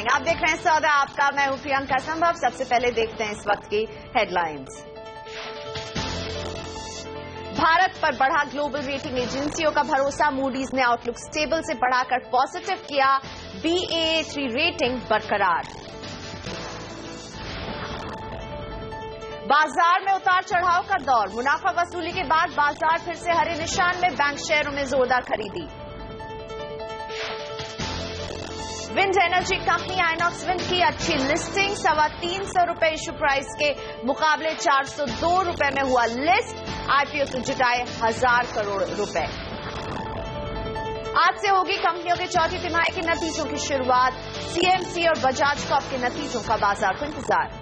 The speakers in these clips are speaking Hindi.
मॉर्निंग। आप देख रहे हैं सौदा आपका, मैं हूं प्रियंका संभव। सबसे पहले देखते हैं इस वक्त की हेडलाइंस। भारत पर बढ़ा ग्लोबल रेटिंग एजेंसियों का भरोसा। मूडीज ने आउटलुक स्टेबल से बढ़ाकर पॉजिटिव किया। Baa3 रेटिंग बरकरार। बाजार में उतार चढ़ाव का दौर। मुनाफा वसूली के बाद बाजार फिर से हरे निशान में। बैंक शेयरों में जोरदार खरीदी। Wind energy company INOX wind की अच्छी लिस्टिंग। 325 रुपए इशू प्राइस के मुकाबले 402 रुपए में हुआ लिस्ट। आईपीओ से जुटाए 1000 करोड़ रुपए। आज से होगी कंपनियों के चौथी तिमाही के नतीजों की शुरुआत। सीएमसी और बजाज कॉर्प के नतीजों का बाजार को इंतजार।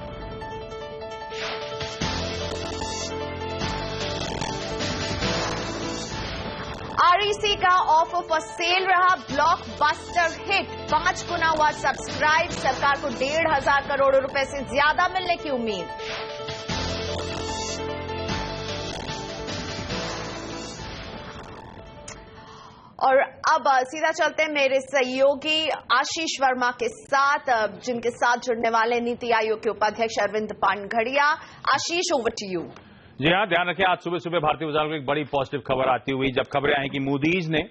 आरईसी का ऑफर फॉर सेल रहा ब्लॉकबस्टर हिट। 5 गुना हुआ सब्सक्राइब। सरकार को 1,500 करोड़ रुपए से ज्यादा मिलने की उम्मीद। और अब सीधा चलते हैं मेरे सहयोगी आशीष वर्मा के साथ, जिनके साथ जुड़ने वाले नीति आयोग के उपाध्यक्ष अरविंद पानघड़िया। आशीष, ओवर टू यू। जी हाँ, ध्यान रखें, आज सुबह सुबह भारतीय बाजार में एक बड़ी पॉजिटिव खबर आती हुई, जब खबरें आई कि मूडीज ने,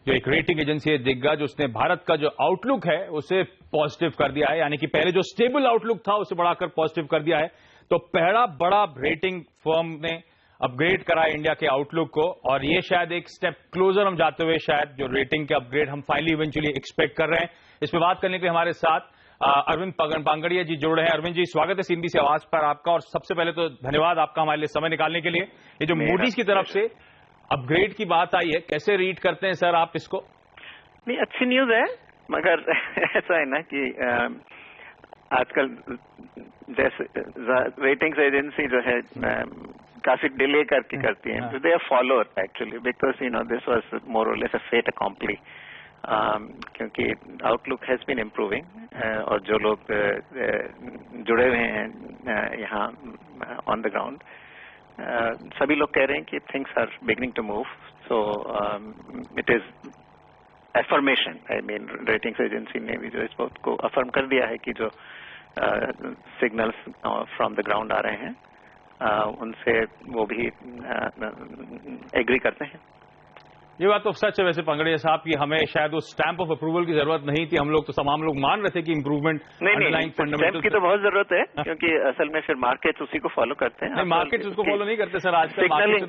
जो एक रेटिंग एजेंसी है दिग्गज, उसने भारत का जो आउटलुक है उसे पॉजिटिव कर दिया है। यानी कि पहले जो स्टेबल आउटलुक था उसे बढ़ाकर पॉजिटिव कर दिया है। तो पहला बड़ा रेटिंग फर्म ने अपग्रेड करा इंडिया के आउटलुक को, और ये शायद एक स्टेप क्लोजर हम जाते हुए शायद जो रेटिंग के अपग्रेड हम फाइनली इवेंचुअली एक्सपेक्ट कर रहे हैं। इसमें बात करने के लिए हमारे साथ अरविंद पानघड़िया जी जुड़ रहे हैं। अरविंद जी, स्वागत है सीएनबीसी आवाज पर आपका, और सबसे पहले तो धन्यवाद आपका हमारे लिए समय निकालने के लिए। ये जो मूडीज की तरफ से अपग्रेड की बात आई है, कैसे रीड करते हैं सर आप इसको? नहीं, अच्छी न्यूज है, मगर ऐसा है ना कि आजकल जैसे रेटिंग्स एजेंसी जो है काफी डिले करके करती है। They are follower actually, because this was more or less a fate अकॉम्प्ली, क्योंकि आउटलुक हैज बीन इम्प्रूविंग, और जो लोग जुड़े हुए हैं यहाँ ऑन द ग्राउंड, सभी लोग कह रहे हैं कि things are beginning to move. So it is affirmation. I mean ratings agency ने भी जो इस बात को अफर्म कर दिया है कि जो सिग्नल्स फ्रॉम द ग्राउंड आ रहे हैं उनसे वो भी एग्री करते हैं। ये बात तो सच है वैसे पानघड़िया साहब की, हमें शायद उस स्टैंप ऑफ अप्रूवल की जरूरत नहीं थी। हम लोग तो तमाम लोग मान रहे थे कि इंप्रूवमेंट नहीं, स्टैंप की तो बहुत जरूरत है, क्योंकि असल में फिर मार्केट उसी को फॉलो करते हैं। मार्केट उसको फॉलो नहीं करते सर आजकल।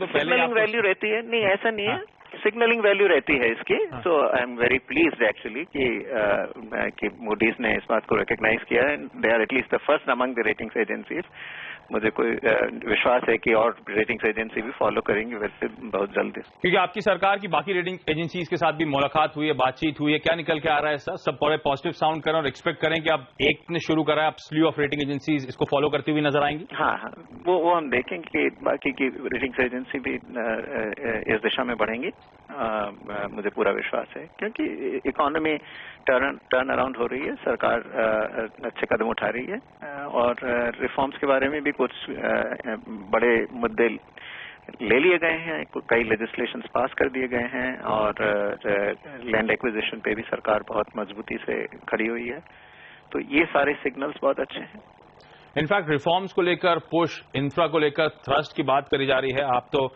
सिग्नलिंग वैल्यू रहती है। नहीं, ऐसा नहीं है, सिग्नलिंग वैल्यू रहती है इसकी। So I am very pleased actually कि मूडीज ने इस बात को रिकॉग्नाइज किया है। They are at least the first among the ratings agencies. मुझे कोई विश्वास है कि और रेटिंग्स एजेंसी भी फॉलो करेंगे वैसे बहुत जल्दी, क्योंकि आपकी सरकार की बाकी रेटिंग एजेंसीज के साथ भी मुलाकात हुई है, बातचीत हुई है। क्या निकल के आ रहा है सर? सब बड़े पॉजिटिव साउंड करें और एक्सपेक्ट करें कि अब एक ने शुरू करा है, अब स्लीव ऑफ रेटिंग एजेंसीज इसको फॉलो करती हुई नजर आएंगी। हाँ, वो हम देखेंगे कि बाकी की रेटिंग्स एजेंसी भी इस दिशा में बढ़ेंगी। मुझे पूरा विश्वास है, क्योंकि इकोनॉमी टर्न अराउंड हो रही है, सरकार अच्छे कदम उठा रही है, और रिफॉर्म्स के बारे में भी कुछ बड़े मुद्दे ले लिए गए हैं, कई लेजिस्लेशंस पास कर दिए गए हैं, और लैंड एक्विजिशन पे भी सरकार बहुत मजबूती से खड़ी हुई है। तो ये सारे सिग्नल्स बहुत अच्छे हैं। इनफैक्ट रिफॉर्म्स को लेकर, पुश इंफ्रा को लेकर थ्रस्ट की बात करी जा रही है। आप तो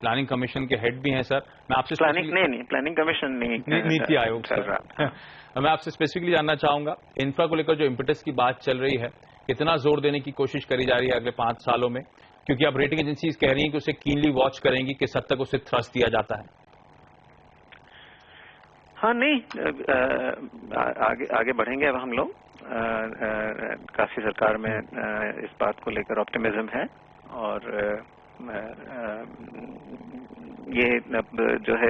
प्लानिंग कमीशन के हेड भी हैं सर। मैं आपसे प्लानिंग कमीशन नहीं, नीति आयोग चल रहा है। मैं आपसे स्पेसिफिकली जानना चाहूंगा, इंफ्रा को लेकर जो इम्पेटस की बात चल रही है, कितना जोर देने की कोशिश करी जा रही है अगले 5 सालों में? क्योंकि अब रेटिंग एजेंसीज कह रही हैं कि उसे कीनली वॉच करेंगी, किस हद तक उसे थ्रस्ट दिया जाता है। हाँ, नहीं, आगे बढ़ेंगे अब हम लोग। काफी सरकार में इस बात को लेकर ऑप्टिमिज्म है, और ये जो है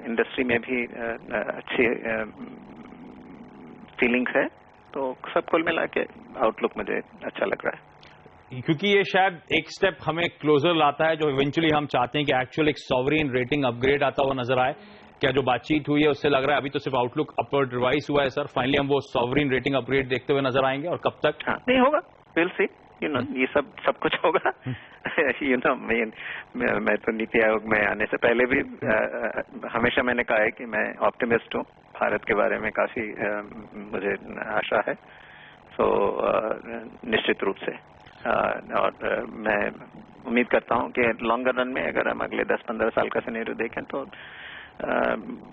इंडस्ट्री में भी अच्छी फीलिंग्स है। तो सब कुल मिला के आउटलुक मुझे अच्छा लग रहा है, क्योंकि ये शायद एक स्टेप हमें क्लोजर लाता है, जो इवेंचुअली हम चाहते हैं कि एक्चुअल एक सॉवरेन रेटिंग अपग्रेड आता हुआ नजर आए। क्या जो बातचीत हुई है उससे लग रहा है अभी तो सिर्फ आउटलुक अपवर्ड रिवाइज हुआ है सर, फाइनली हम वो सॉवरेन रेटिंग अपग्रेड देखते हुए नजर आएंगे? और कब तक? हाँ, नहीं होगा, विल सी, ये सब कुछ होगा। मैं तो नीति आयोग में आने से पहले भी हमेशा मैंने कहा है कि मैं ऑप्टिमिस्ट हूँ, भारत के बारे में काफी मुझे आशा है। तो निश्चित रूप से और मैं उम्मीद करता हूं कि लॉन्गर रन में अगर हम अगले 10-15 साल का सिनेरियो देखें तो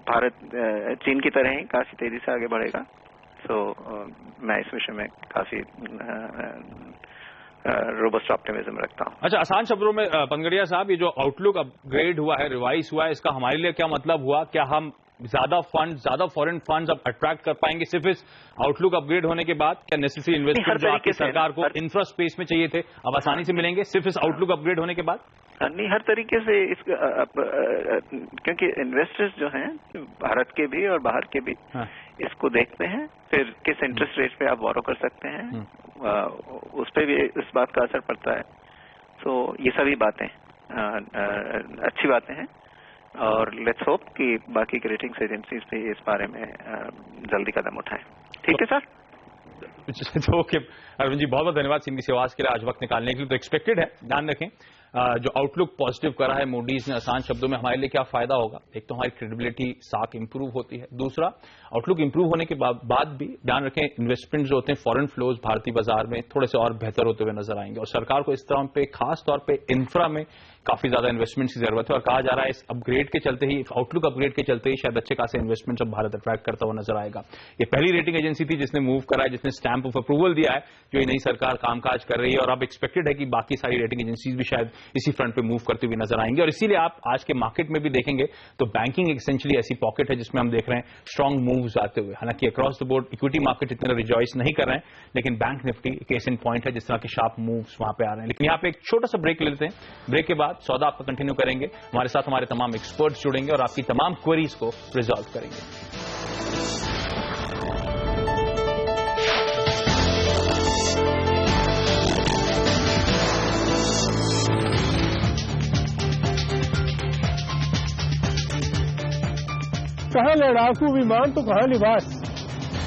भारत चीन की तरह ही काफी तेजी से आगे बढ़ेगा। तो मैं इस विषय में काफी रोबस्ट ऑप्टिमिज्म रखता हूं। अच्छा, आसान शब्दों में पंगड़िया साहब, ये जो आउटलुक अपग्रेड हुआ है, रिवाइज हुआ है, इसका हमारे लिए क्या मतलब हुआ? क्या हम ज्यादा फॉरेन फंड्स अब अट्रैक्ट कर पाएंगे सिर्फ इस आउटलुक अपग्रेड होने के बाद? क्या नेसेसरी इन्वेस्टमेंट जो आपकी सरकार को इंफ्रा स्पेस में चाहिए थे अब आसानी से मिलेंगे सिर्फ इस आउटलुक अपग्रेड होने के बाद? नहीं, हर तरीके से क्योंकि इन्वेस्टर्स जो हैं भारत के भी और बाहर के भी इसको देखते हैं, फिर किस इंटरेस्ट रेट पे आप बोरो कर सकते हैं उस पर भी इस बात का असर पड़ता है। तो ये सभी बातें अच्छी बातें हैं और लेट्स होप कि बाकी की रेटिंग्स एजेंसीज भी इस बारे में जल्दी कदम उठाएं। ठीक है सर। ओके अरविंद जी, बहुत बहुत धन्यवाद सीधी सी आवाज के लिए आज वक्त निकालने के लिए। तो एक्सपेक्टेड है, ध्यान रखें जो आउटलुक पॉजिटिव करा है मूडीज ने, आसान शब्दों में हमारे लिए क्या फायदा होगा? एक तो हमारी क्रेडिबिलिटी साख इंप्रूव होती है, दूसरा आउटलुक इंप्रूव होने के बाद भी ध्यान रखें इन्वेस्टमेंट जो होते हैं फॉरेन फ्लोज भारतीय बाजार में थोड़े से और बेहतर होते हुए नजर आएंगे और सरकार को इस तरह पे खास तौर पे इंफ्रा में काफी ज्यादा इन्वेस्टमेंट की जरूरत है और कहा जा रहा है इस अपग्रेड के चलते ही, आउटलुक अपग्रेड के चलते ही शायद अच्छे खासे इन्वेस्टमेंट अब भारत अट्रैक्ट करता हुआ नजर आएगा। ये पहली रेटिंग एजेंसी थी जिसने मूव करा है, जिसने स्टैंप ऑफ अप्रूवल दिया है, जो ये नई सरकार कामकाज कर रही है और अब एक्सपेक्टेड है कि बाकी सारी रेटिंग एजेंसीज भी शायद इसी फ्रंट पे मूव करती हुई नजर आएंगे। और इसीलिए आप आज के मार्केट में भी देखेंगे तो बैंकिंग एसेंशियली ऐसी पॉकेट है जिसमें हम देख रहे हैं स्ट्रांग मूव्स आते हुए। हालांकि across the board equity market इतना रिजॉइस नहीं कर रहे हैं, लेकिन bank Nifty case in point है जिस तरह के शार्प मूव्स वहां पे आ रहे हैं। लेकिन यहाँ पे एक छोटा सा ब्रेक ले लेते हैं, ब्रेक के बाद सौदा आपका कंटिन्यू करेंगे, हमारे साथ हमारे तमाम एक्सपर्ट्स जुड़ेंगे और आपकी तमाम क्वेरीज को रिजॉल्व करेंगे। कहाँ लड़ाकू विमान तो कहाँ निवास।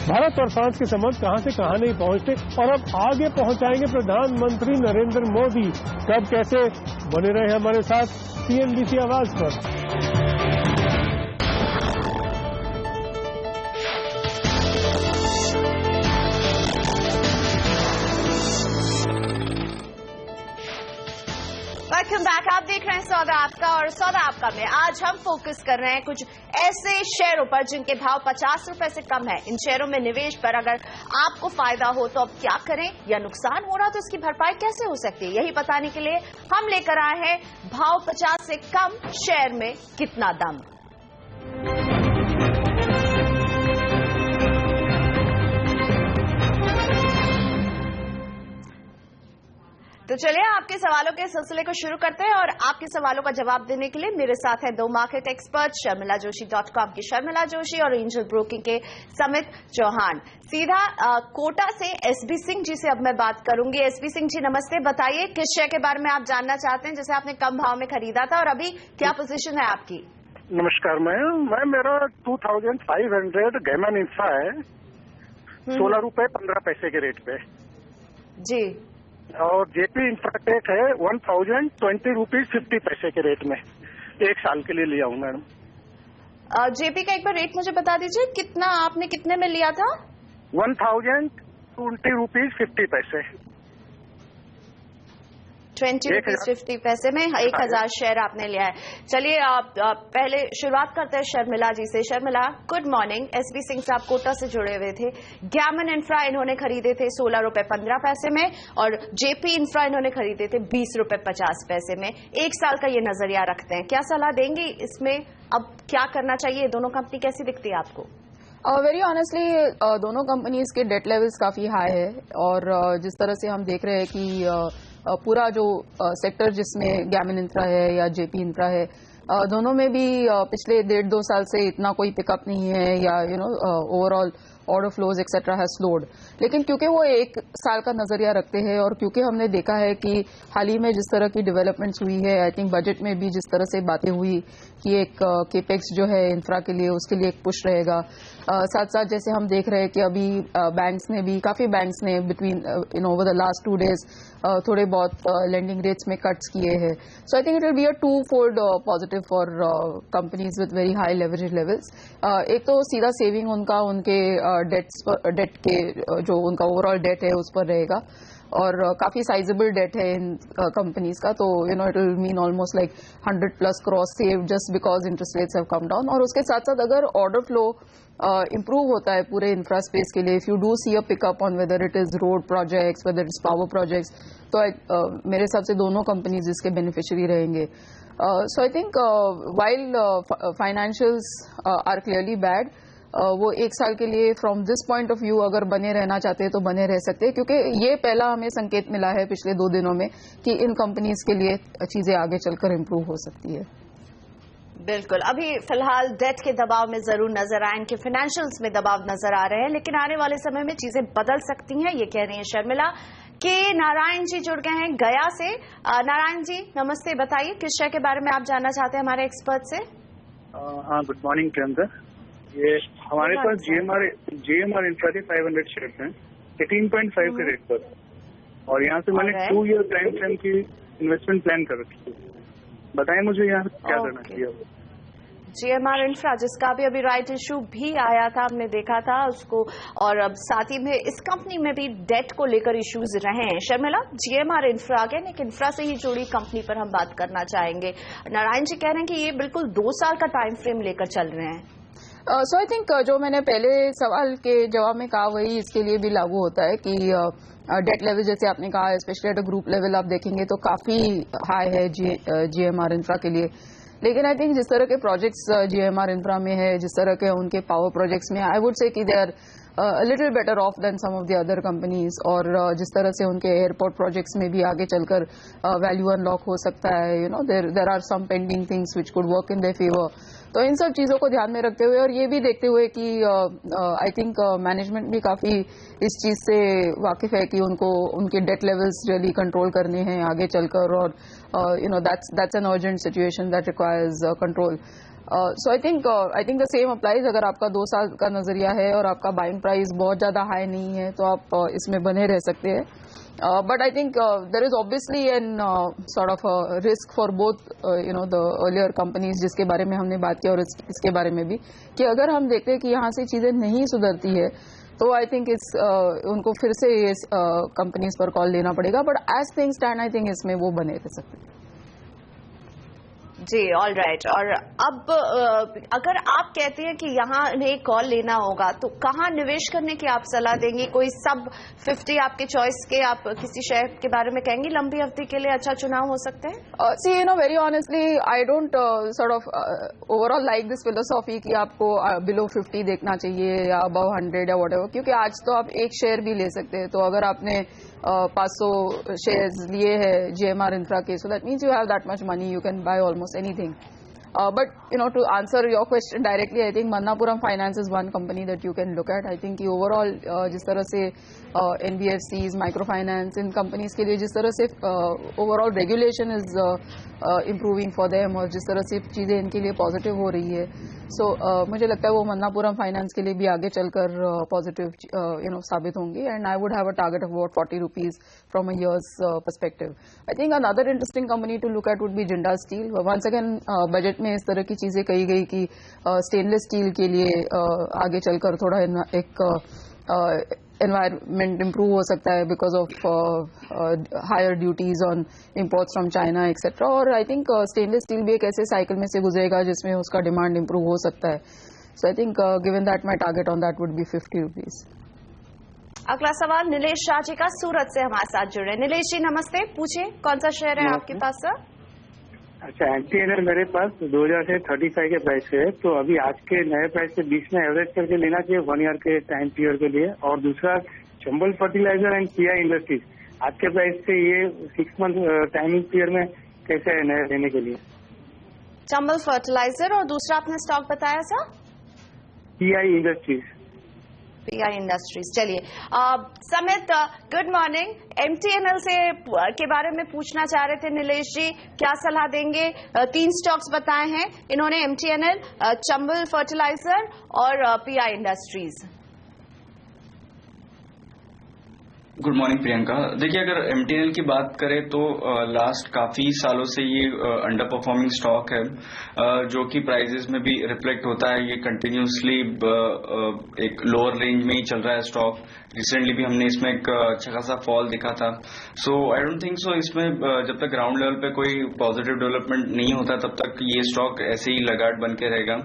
भारत और फ्रांस के संबंध कहां से कहां नहीं पहुंचते और अब आगे पहुंचाएंगे प्रधानमंत्री नरेंद्र मोदी। कब कैसे, बने रहे हमारे साथ CNBC आवाज पर। Welcome back. आप देख रहे हैं सौदा आपका और सौदा आपका में आज हम फोकस कर रहे हैं कुछ ऐसे शेयरों पर जिनके भाव 50 रुपए से कम है। इन शेयरों में निवेश पर अगर आपको फायदा हो तो अब क्या करें, या नुकसान हो रहा तो इसकी भरपाई कैसे हो सकती है, यही बताने के लिए हम लेकर आए हैं भाव 50 से कम शेयर में कितना दम। तो चलिए आपके सवालों के सिलसिले को शुरू करते हैं और आपके सवालों का जवाब देने के लिए मेरे साथ हैं दो मार्केट एक्सपर्ट, sharmilajoshi.com की शर्मिला जोशी और एंजल ब्रोकिंग के समित चौहान। सीधा कोटा से SB सिंह जी से अब मैं बात करूंगी। SB सिंह जी नमस्ते, बताइए किस शेयर के बारे में आप जानना चाहते हैं जिसे आपने कम भाव में खरीदा था और अभी क्या पोजीशन है आपकी? नमस्कार मैम, मेरा 2500 गैमन इंफ्रा है, 16 रुपए 15 पैसे के रेट पे जी, और जेपी इंफ्राटेक है 1020 रुपीज 50 पैसे के रेट में, एक साल के लिए लिया हूँ मैडम। जेपी का एक बार रेट मुझे बता दीजिए, कितना आपने कितने में लिया था? 1020 रुपीज 50 पैसे, 20 रुपीज 50 पैसे में 1000 शेयर आपने लिया है। चलिए आप पहले शुरुआत करते हैं शर्मिला जी से। Sharmila good morning. SB Singh साहब कोटा से जुड़े हुए थे। गैमन इंफ्रा इन्होंने खरीदे थे 16 रुपए 15 पैसे में और जेपी इंफ्रा इन्होंने खरीदे थे 20 रुपए 50 पैसे में। एक साल का ये नजरिया रखते हैं, क्या सलाह देंगे इसमें, अब क्या करना चाहिए? दोनों कंपनी कैसी दिखती है आपको? वेरी ऑनेस्टली दोनों कंपनीज के डेट लेवल्स काफी हाई है और जिस तरह से हम देख रहे हैं कि पूरा जो सेक्टर जिसमें गैमन इंफ्रा है या जेपी इंफ्रा है, दोनों में भी पिछले 1.5-2 साल से इतना कोई पिकअप नहीं है या overall order flows etcetera has slowed. लेकिन क्योंकि वो एक साल का नजरिया रखते हैं और क्योंकि हमने देखा है कि हाल ही में जिस तरह की डेवलपमेंट्स हुई है, आई थिंक बजट में भी जिस तरह से बातें हुई कि एक केपेक्स जो है इंफ्रा के लिए, उसके लिए एक पुश रहेगा। साथ साथ जैसे हम देख रहे हैं कि अभी काफी बैंक्स ने between over the last 2 days थोड़े बहुत लेंडिंग रेट्स में कट्स किए हैं। So I think it will be a 2-fold positive for companies with very high leverage levels. एक तो सीधा सेविंग उनका उनके डेट के जो उनका ओवरऑल डेट है उस पर रहेगा, और काफी साइजेबल डेट है इन कंपनीज का, तो it will mean almost like 100+ crores save just because interest rates have come down. और उसके साथ साथ अगर ऑर्डर फ्लो इम्प्रूव होता है पूरे इंफ्रा स्पेस के लिए, if you do see a pickup on whether it is road projects, whether it is power projects, तो मेरे हिसाब से दोनों कंपनीज इसके बेनिफिशियरी रहेंगे। So I think while financials are clearly bad, वो एक साल के लिए from this point of view अगर बने रहना चाहते हैं तो बने रह सकते हैं, क्योंकि ये पहला हमें संकेत मिला है पिछले 2 दिनों में कि इन कंपनीज के लिए चीजें आगे चलकर इम्प्रूव हो सकती है। बिल्कुल, अभी फिलहाल डेट के दबाव में जरूर नजर आए, इनके फाइनेंशियल्स में दबाव नजर आ रहे हैं, लेकिन आने वाले समय में चीजें बदल सकती हैं, ये कह रही हैं शर्मिला। के नारायण जी जुड़ गए हैं गया से। नारायण जी नमस्ते, बताइए किस शेयर के बारे में आप जानना चाहते हैं हमारे एक्सपर्ट से। हाँ, गुड मॉर्निंग प्रियंका। ये हमारे पास GMR इंफ्रा के 500 शेयर्स हैं 18.5 के रेट पर, और यहाँ से मैंने 2 year टाइम फ्रेम की इन्वेस्टमेंट प्लान कर रखी है। बताएं मुझे यहाँ क्या करना चाहिए। GMR इंफ्रा जिसका अभी राइट इशू भी आया था, हमने देखा था उसको, और अब साथ ही में इस कंपनी में भी डेट को लेकर इश्यूज रहे हैं। शर्मिला, GMR इंफ्रा अगेन एक इंफ्रा से ही जुड़ी कंपनी पर हम बात करना चाहेंगे। नारायण जी कह रहे हैं कि ये बिल्कुल 2 साल का टाइम फ्रेम लेकर चल रहे हैं। सो आई थिंक जो मैंने पहले सवाल के जवाब में कहा वही इसके लिए भी लागू होता है कि डेट लेवल जैसे आपने कहा, specially at a group level आप देखेंगे तो काफी हाई है GMR इंफ्रा के लिए। लेकिन आई थिंक जिस तरह के प्रोजेक्ट्स GMR इंफ्रा में है, जिस तरह के उनके पावर प्रोजेक्ट्स में, आई would say that they are little better off than some of the other companies, और जिस तरह से उनके एयरपोर्ट प्रोजेक्ट्स में भी आगे चलकर वैल्यू अनलॉक हो सकता है, there are some pending things which could work in their favour. तो इन सब चीजों को ध्यान में रखते हुए और ये भी देखते हुए कि आई थिंक मैनेजमेंट भी काफी इस चीज से वाकिफ है कि उनको उनके डेट लेवल्स रियली कंट्रोल करने हैं आगे चलकर, और that's an urgent situation that requires control. So I think the same applies. अगर आपका 2 साल का नजरिया है और आपका बाइंग प्राइस बहुत ज्यादा हाई नहीं है तो आप इसमें बने रह सकते हैं। But I think there is obviously an sort of a risk for both the earlier companies जिसके बारे में हमने बात की, और इसके बारे में भी कि अगर हम देखते हैं कि यहाँ से चीजें नहीं सुधरती है तो आई थिंक उनको फिर से ये कंपनीज पर कॉल लेना पड़ेगा। But as things stand I think इसमें वो बने रह सकते हैं। जी, ऑल राइट। और अब अगर आप कहते हैं कि यहाँ इन्हें कॉल लेना होगा तो कहाँ निवेश करने की आप सलाह देंगी? कोई सब 50 आपके चॉइस के आप किसी शेयर के बारे में कहेंगे लंबी अवधि के लिए अच्छा चुनाव हो सकते हैं? See very honestly I don't sort of overall like this philosophy कि आपको बिलो 50 देखना चाहिए या अबव 100 या व्हाटएवर, क्योंकि आज तो आप एक शेयर भी ले सकते हैं। तो अगर आपने 500 शेयर्स लिए हैं GMR इंफ्रा के, so that means you have that much money, you can buy almost anything. But to answer your question directly, I think Manappuram Finance is one company that you can look at. I think कि overall जिस तरह से NBFCs, microfinance, इन companies के लिए जिस तरह से overall regulation is improving for them, और जिस तरह से चीजें इनके लिए positive हो रही है, so मुझे लगता है वो मन्नापुरम फाइनेंस के लिए भी आगे चलकर पॉजिटिव साबित होंगी। And I would have a target of about 40 rupees from a years perspective. I think another interesting company to look at would be Jindal Steel. Once again budget में इस तरह की चीजें कही गई कि स्टेनलेस स्टील के लिए आगे चलकर थोड़ा एक एनवायरमेंट इम्प्रूव हो सकता है because of higher duties on imports from China etcetera. और आई थिंक स्टेनलेस स्टील भी एक ऐसे साइकिल में से गुजरेगा जिसमें उसका डिमांड इम्प्रूव हो सकता है। So I think given that my target on that would be 50 rupees। अगला सवाल नीलेश शाह जी का सूरत से हमारे साथ जुड़े। नीलेश जी नमस्ते, पूछिए कौन सा शेयर है आपके पास सर? अच्छा, MTNL मेरे पास 2000 से 35 के प्राइस है, तो अभी आज के नए प्राइस से 20 में एवरेज करके लेना चाहिए 1 year के टाइम पीरियड के लिए। और दूसरा Chambal fertilizer and PI industries आज के प्राइस से ये 6 month टाइमिंग पीरियड में कैसे है नया लेने के लिए? चंबल फर्टिलाइजर और दूसरा आपने स्टॉक बताया sir? PI industries. PI industries. चलिए समित, गुड मॉर्निंग। MTNL से के बारे में पूछना चाह रहे थे नीलेश जी, क्या सलाह देंगे? 3 स्टॉक्स बताए हैं इन्होंने, MTNL, चंबल फर्टिलाइजर और PI industries. Good morning Priyanka. देखिए, अगर MTNL की बात करें तो लास्ट काफी सालों से ये अंडर परफॉर्मिंग स्टॉक है, जो कि प्राइजेस में भी रिफ्लेक्ट होता है। ये कंटिन्यूसली एक लोअर रेंज में ही चल रहा है स्टॉक। रिसेंटली भी हमने इसमें एक अच्छा खासा फॉल दिखा था। सो आई डोंट थिंक सो इसमें जब तक ग्राउंड लेवल पे कोई पॉजिटिव डेवलपमेंट नहीं होता तब तक ये स्टॉक ऐसे ही लगाट बन के रहेगा।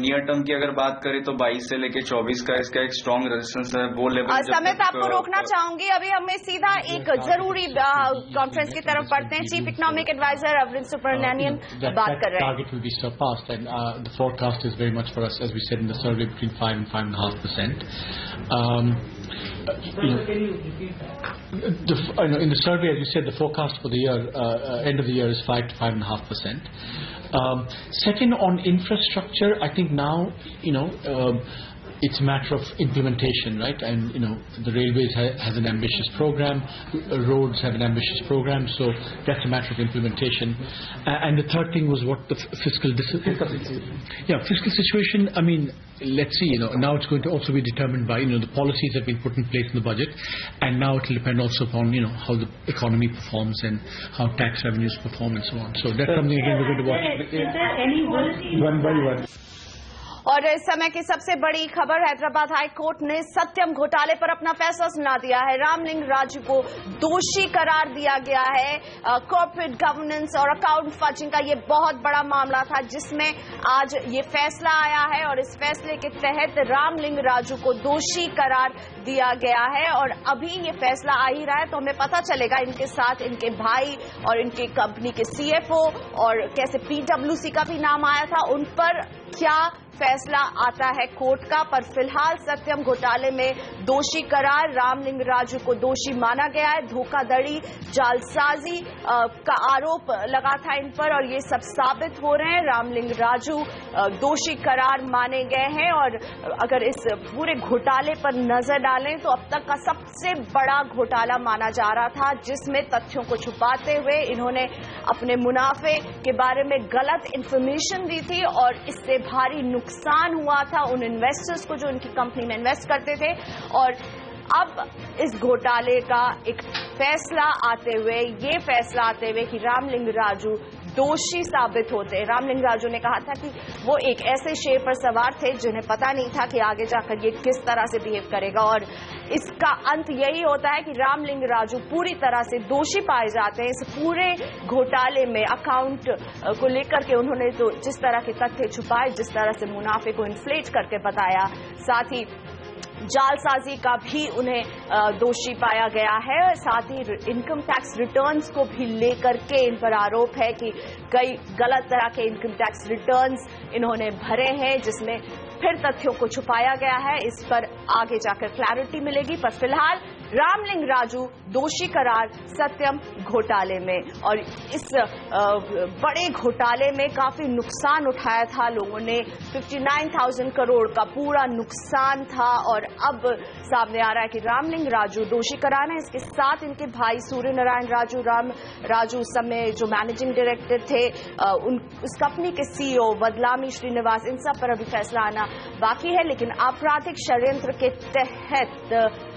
नियर टर्म की अगर बात करें तो 22 से लेकर 24 का इसका एक स्ट्रॉन्ग रेजिस्टेंस है, वो लेवल। समित, आपको रोकना चाहूंगी, अभी हमें सीधा एक जरूरी कॉन्फ्रेंस की तरफ बढ़ते हैं। Chief economic adviser Arvind Subramanian बात कर रहे हैं। Target will be surpassed, and the forecast is very much for us, as we said in the survey, between 5 and 5.5%. In the survey, as you said, the forecast for the year, end of the year, is 5 to 5.5%. Second, on infrastructure, I think now, it's a matter of implementation, right? And the railways has an ambitious program, roads have an ambitious program, so that's a matter of implementation. And the third thing was what the fiscal situation. I mean, let's see. Now it's going to also be determined by the policies that have been put in place in the budget, and now it will depend also upon how the economy performs and how tax revenues perform and so on. So that's something again we're going to watch. Is there any one by one? और इस समय की सबसे बड़ी खबर, हैदराबाद हाई कोर्ट ने सत्यम घोटाले पर अपना फैसला सुना दिया है। रामलिंग राजू को दोषी करार दिया गया है। कॉर्पोरेट गवर्नेंस और अकाउंट फजिंग का ये बहुत बड़ा मामला था, जिसमें आज ये फैसला आया है और इस फैसले के तहत रामलिंग राजू को दोषी करार दिया गया है। और अभी ये फैसला आ ही रहा है, तो हमें पता चलेगा इनके साथ इनके भाई और इनकी कंपनी के CFO और कैसे PwC का भी नाम आया था, उन पर क्या फैसला आता है कोर्ट का। पर फिलहाल सत्यम घोटाले में दोषी करार, रामलिंग राजू को दोषी माना गया है। धोखाधड़ी, जालसाजी का आरोप लगा था इन पर और ये सब साबित हो रहे हैं। रामलिंग राजू दोषी करार माने गए हैं। और अगर इस पूरे घोटाले पर नजर डालें तो अब तक का सबसे बड़ा घोटाला माना जा रहा था, जिसमें तथ्यों को छुपाते हुए इन्होंने अपने मुनाफे के बारे में गलत इंफॉर्मेशन दी थी और इससे भारी नुकसान हुआ था उन इन्वेस्टर्स को जो उनकी कंपनी में इन्वेस्ट करते थे। और अब इस घोटाले का एक फैसला आते हुए कि रामलिंग राजू दोषी साबित होते। रामलिंग राजू ने कहा था कि वो एक ऐसे शेर पर सवार थे जिन्हें पता नहीं था कि आगे जाकर ये किस तरह से बिहेव करेगा। और इसका अंत यही होता है कि रामलिंग राजू पूरी तरह से दोषी पाए जाते हैं इस पूरे घोटाले में। अकाउंट को लेकर के उन्होंने तो जिस तरह के तथ्य छुपाए, जिस तरह से मुनाफे को इन्फ्लेट करके बताया, साथ ही जालसाजी का भी उन्हें दोषी पाया गया है। साथ ही इनकम टैक्स रिटर्न्स को भी लेकर के इन पर आरोप है कि कई गलत तरह के इनकम टैक्स रिटर्न्स इन्होंने भरे हैं, जिसमें फिर तथ्यों को छुपाया गया है। इस पर आगे जाकर क्लैरिटी मिलेगी। पर फिलहाल रामलिंग राजू दोषी करार सत्यम घोटाले में। और इस बड़े घोटाले में काफी नुकसान उठाया था लोगों ने, 59,000 करोड़ का पूरा नुकसान था। और अब सामने आ रहा है कि रामलिंग राजू दोषी करार है। इसके साथ इनके भाई सूर्य नारायण राजू, राम राजू उस समय जो मैनेजिंग डायरेक्टर थे, उस कंपनी के CEO वदलामी श्रीनिवास, इन सब पर अभी फैसला आना बाकी है। लेकिन आपराधिक षड्यंत्र के तहत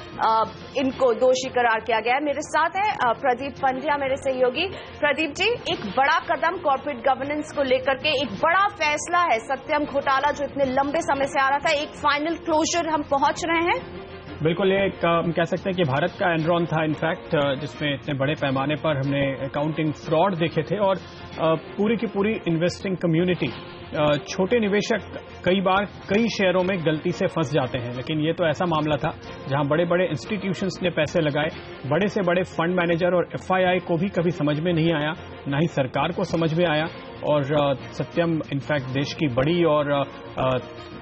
इनको दोषी करार किया गया है। मेरे साथ है प्रदीप पंड्या, मेरे सहयोगी। प्रदीप जी, एक बड़ा कदम कॉर्पोरेट गवर्नेंस को लेकर के, एक बड़ा फैसला है। सत्यम घोटाला जो इतने लंबे समय से आ रहा था, एक फाइनल क्लोजर हम पहुंच रहे हैं। बिल्कुल, ये हम कह सकते हैं कि भारत का एनरॉन था इनफैक्ट, जिसमें इतने बड़े पैमाने पर हमने अकाउंटिंग फ्रॉड देखे थे। और पूरी की पूरी इन्वेस्टिंग कम्युनिटी, छोटे निवेशक कई बार कई शेयरों में गलती से फंस जाते हैं। लेकिन ये तो ऐसा मामला था जहां बड़े बड़े इंस्टीट्यूशंस ने पैसे लगाए, बड़े से बड़े फंड मैनेजर और FII को भी कभी समझ में नहीं आया, ना ही सरकार को समझ में आया। और सत्यम इनफैक्ट देश की बड़ी और